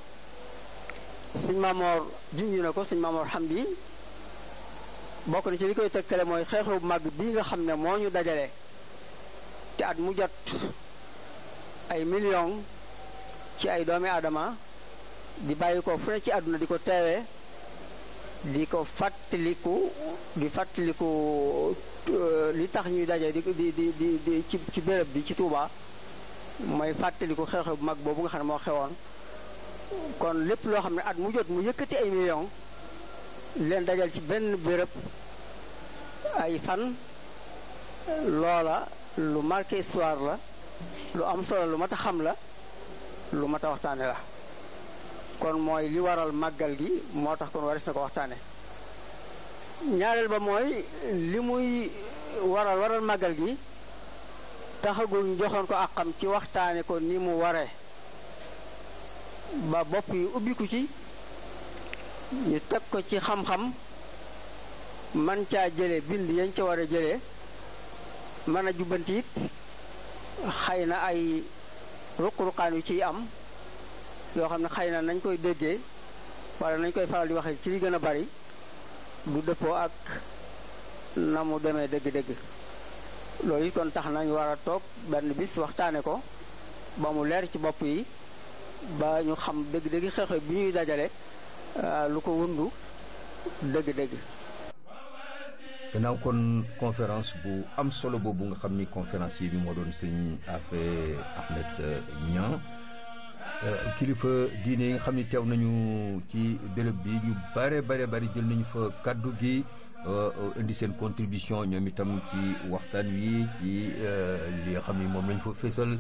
sëñ Maamoor junj na ko sëñ Maamoor Hamdi bokk na ci li koy tëkkale mooy xeexu bu mag bii nga xam ne moo ñu dajale te at mu jot ay millions ci ay doomi aadama di bàyyi ko fu ne ci àdduna di ko teewee di ko fàttaliku li tax ñuy daje di ci béréb bi ci Touba mooy fàttaliku xeexu bu mag boobu nga xam ne moo xewoon kon lépp loo xam ne at mu jot mu yëkkati ay millions leen dajal ci benn béréb ay fan loola lu marqué histoire la lu am solo lu mat a xam la lu mat a waxtaane la kon mooy li waral màggal gi moo tax kon waris na ko waxtaane ñaareel ba mooy li muy waral màggal gi taxagul ñu joxoon ko àqam ci waxtaane ko ni mu waree ba bopp yi ubbiku ci ñu teg ko ci xam-xam man caa jële bind yañ ca war a jëlee mën a jubbanti it xëy na ay ruq-ruqaan yu ciy am yoo xam ne xëy na nañ koy déggee wala nañ koy faral di waxee ci li gën a bari du dëppoo ak na mu demee dëgg-dëgg loolu it kon tax nañu war a toog benn bis waxtaane ko ba mu leer ci bopp yi ba ñu xam dëgg-dëgg xew-xew bi ñuy dajale lu ko wundu dëgg-dëgg. gannaaw kon conférence bu am solo boobu nga xam ni conférencier bi moo doon sëñ Afé Ahmed Niang kilifa diine yi nga xam ni teew nañu ci béréb bi ñu bare jël nañu fa kaddu gi indi seen contribution ñoom itam ci waxtaan wi ci li nga xam ni moom lañ fa fésal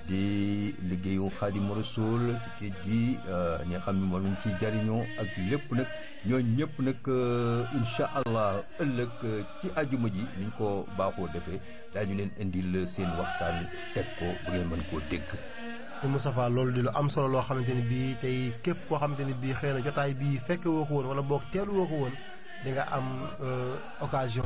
di liggéeyu Xaadimu Rasuul ci géej gi ñi nga xam ni moom lañ ciy jariñoo ak lépp nag ñooñu ñëpp nag incha allah ëllëg ci àjjuma ji niñ ko baaxoo defee daañu leen indil seen waxtaan teg ko bu ngeen mën koo dégg. Moustapha loolu di lu am solo loo xamante ni bii tey képp koo xamante ni bii xëy na jotaay bii fekk woo ko woon wala boog teelu woo ko woon di nga am occasion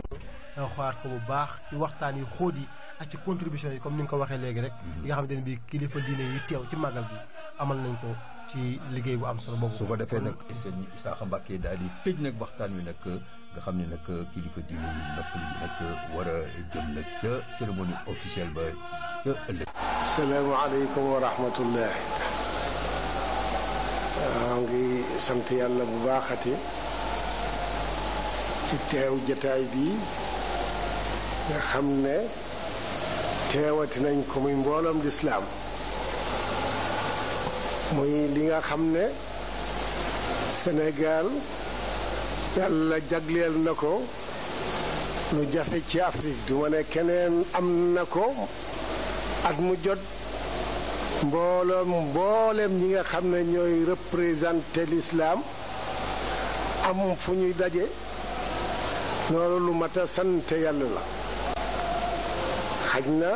nga xaar ko bu baax ci waxtaan yi xóot yi ak ci contribution yi comme ni nga ko waxee léegi rek yi nga xamante ne bii kilifa diine yi teew ci màggal gi amal nañ ko ci liggéey bu am solo boobu. su ko defee nag sëñ Isaaxa Mbàkke daal di tëj nag waxtaan wi nag nga xam ne nag kilifa diine yi noppali ji nag war a jëm nag ca cérémonie officielle ba ca ëllëg. salaamaaleykum wa rahmatullah. maa ngi sant yàlla bu baaxati ci teew jataay bi nga xam ne teewati nañ ko muy mboolam lislaam muy li nga xam ne Sénégal yàlla jagleel na ko lu jafe ci Afrique du ma ne keneen am na ko at mu jot mboolem ñi nga xam ne ñooy représenté l'islam am fu ñuy daje loolu lu mat a sant yàlla la xaj na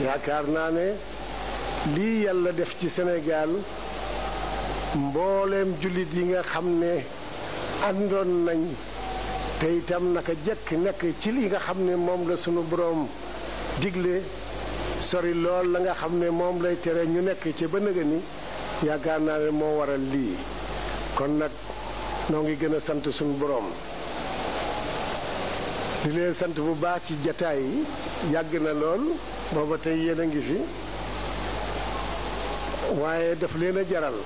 yaakaar naa ne lii yàlla def ci Sénégal mbooleem jullit yi nga xam ne àndoon nañ te itam naka jekk nekk ci li nga xam ne moom la sunu boroom digle sori lool la nga xam ne moom lay tere ñu nekk ci ba nëga ni yaakaar naa ne moo waral lii kon nag noo ngi gën a sant sunu boroom di leen sant bu baax ci jataay yi yàgg na lool booba tey yéen a ngi fi waaye daf leen a jaral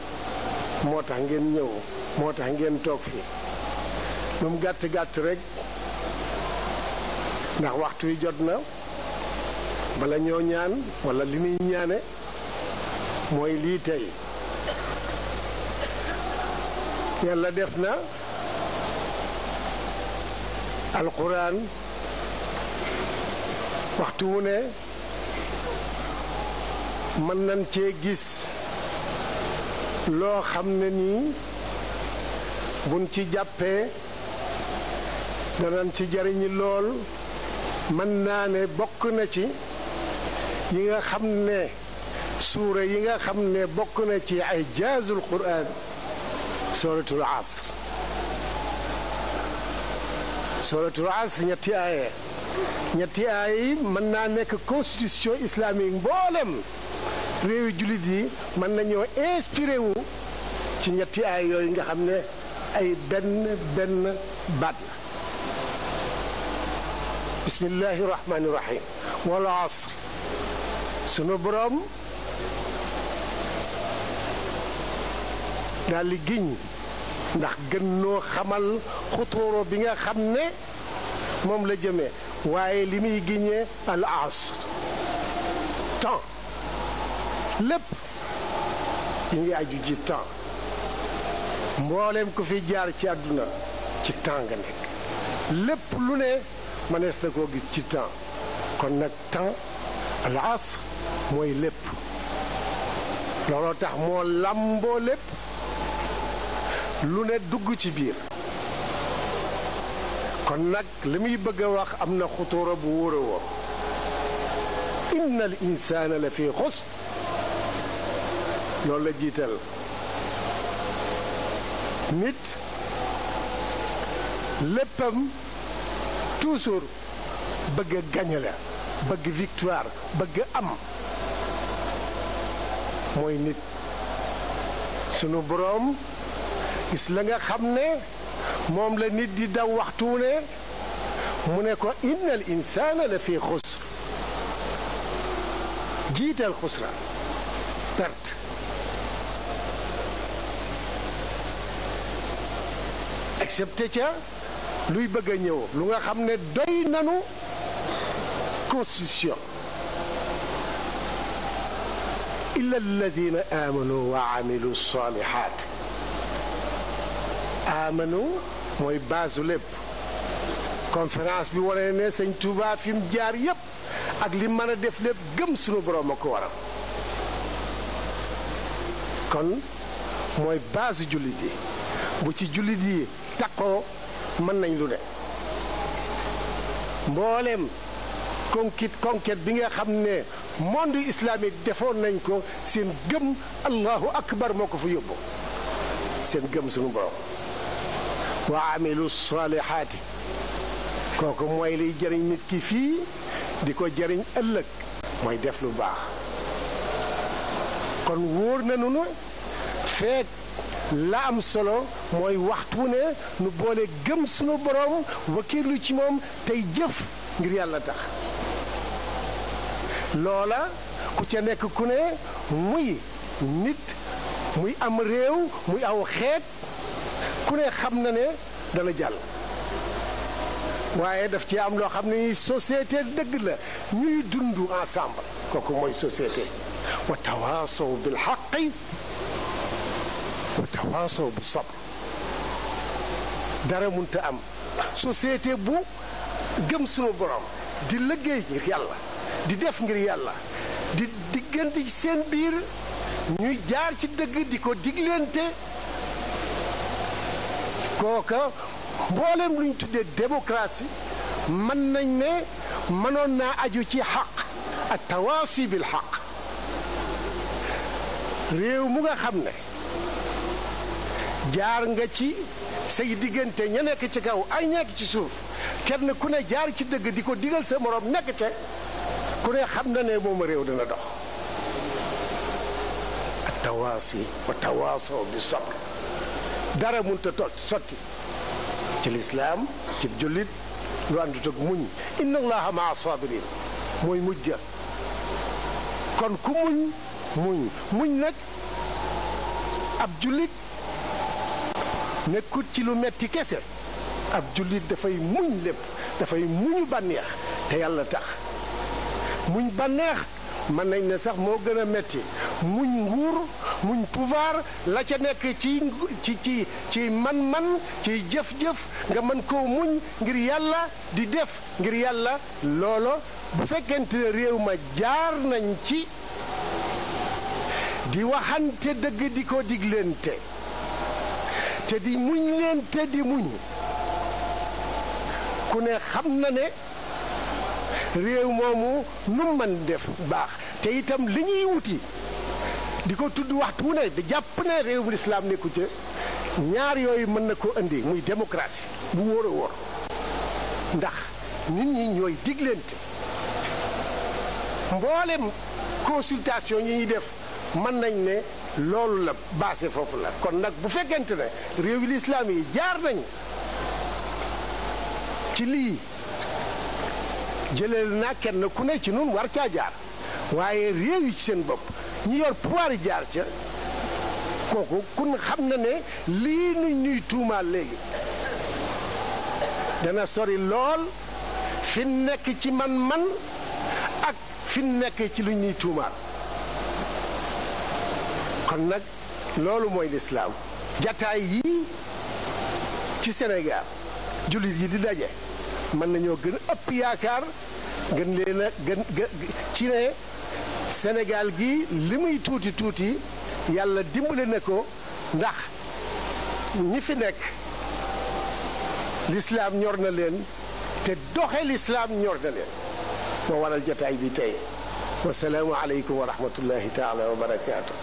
moo tax ngeen ñëw moo tax ngeen toog fi lu mu gàtt gàtt rek ndax waxtu wi jot na bala ñoo ñaan wala li ñuy ñaane mooy lii tey yàlla def na alquran waxtu wu ne mën nañ cee gis loo xam ne nii buñ ci jàppee danañ ci jariñi lool mën naa ne bokk na ci yi nga xam ne suura yi nga xam ne bokk na ci ay jaazul quraan suratul asr suratul asr ñetti aaye yi mën naa nekk constitution islamique mboolem réewi jullit yi mën nañoo inspiré wu ci ñetti aaye yooyu nga xam ne ay benn baat la bismillahi rahmani rahim wal asr sunu boroom daal di giñ ndax gën noo xamal xutuuro bi nga xam ne moom la jëmee waaye li muy giñee al asr temps lépp yi ngi aju ci temps mbooleem ku fi jaar ci àdduna ci temps nga nekk lépp lu ne mënees na koo gis ci temps kon nag temps al asr mooy lépp looloo tax moo làmboo lépp lu ne dugg ci biir kon nag li muy bëgg a wax am na xutuura bu wóor a wóor inna al insaana la fi xusr loolu la jiital nit léppam toujours bëgg a gañe la bëgg victoire bëgg am mooy nit sunu boroom gis la nga xam ne moom la nit di daw waxtu ne mu ne ko innal insaana la fi xusr jiital xusra perte excepté ca luy bëgg a ñëw lu nga xam ne doy nanu constitution illa alladina amanu wa amilu salihat amanu mooy baasu lépp conférence bi wane ne sëñ Touba fi mu jaar yépp ak li mën a def lépp gëm sunu borom a ko waral kon mooy baasu jullit yi bu ci jullit yi takkoo mën nañ lu ne mbooleem conquête bi nga xam ne monde islamique defoon nañ ko seen gëm allahu akbar moo ko fa yóbbu seen gëm sunu borom wa amilu salihaati kooku mooy liy jëriñ nit ki fii di ko jëriñ ëllëg mooy def lu baax kon wóor na nu feek la am solo mooy waxtu ne nu boole gëm sunu borom wakiirlu ci moom tey jëf ngir yàlla tax loola ku ca nekk ku ne muy nit muy am réew muy aw xeet ku ne xam na ne dana jàll waaye daf ci am loo xam ne société dëgg la ñuy dund ensemble kooku mooy société wa tawaasaw bil haqqi wa tawaasaw bis sabr dara munta am société bu gëm sunu borom di liggéey ngir yàlla di def ngir yàlla di diggante ci seen biir ñuy jaar ci dëgg di ko diglante kooka mboolem lu ñu tuddee démocratie mën nañ ne mënoon naa aju ci xaq ak tawaasi bil xaq réew mu nga xam ne jaar nga ci say diggante ña nekk ci kaw ay nekk ci suuf kenn ku ne jaar ci dëgg di ko digal sa morom nekk ca ku ne xam na ne moom réew dana dox ak tawaasi wa tawaasaw bi sabr dara mënta sotti ci lislaam ci jullit lu àndut ak muñ inna allaha maa sabirin mooy mujj ga kon ku muñ nag ab jullit nekkut ci lu metti kese ab jullit dafay muñ lépp dafay muñu bànneex te yàlla tax muñ bànneex mën nañ ne sax moo gën a metti muñ nguur muñ pouvoir la ca nekk ci man-man ci jëf-jëf nga mën koo muñ ngir yàlla di def ngir yàlla loolo bu fekkente ne réew ma jaar nañ ci di waxante dëgg di ko diglente te di muñ leen te di muñ ku ne xam na ne réew moomu nu man def baax te itam li ñuy wuti di ko tudd waxtu wu ne di jàpp ne réew mu lislaam nekku ca ñaar yooyu mën na ko indi muy démocratie bu wóor a wóor ndax nit ñi ñooy diglante mboolem consultation yi ñuy def mën nañ ne loolu la basé foofu la kon nag bu fekkente ne réew yi lislaam yi jaar nañ ci lii jëleel naa kenn ku ne ci nun war caa jaar waaye réew yi ci seen bopp ñu yor pouvoir yi jaar ca kooku kun xam na ne lii nu ñuy tuumaal léegi dana sori lool fi nekk ci man-man ak fi nekk ci lu ñuy tuumaal kon nag loolu mooy lislaam jataay yii ci Sénégal jullit yi di daje mën nañoo gën a ëpp yaakaar gën leen a gën ci ne Sénégal gi li muy tuuti tuuti yàlla dimbale na ko ndax ñi fi nekk lislaam ñor na leen te doxe lislaam ñor na leen moo waral jotaay bi tey wasalaamu aleykum wa rahmatullahi taala wa barakaatu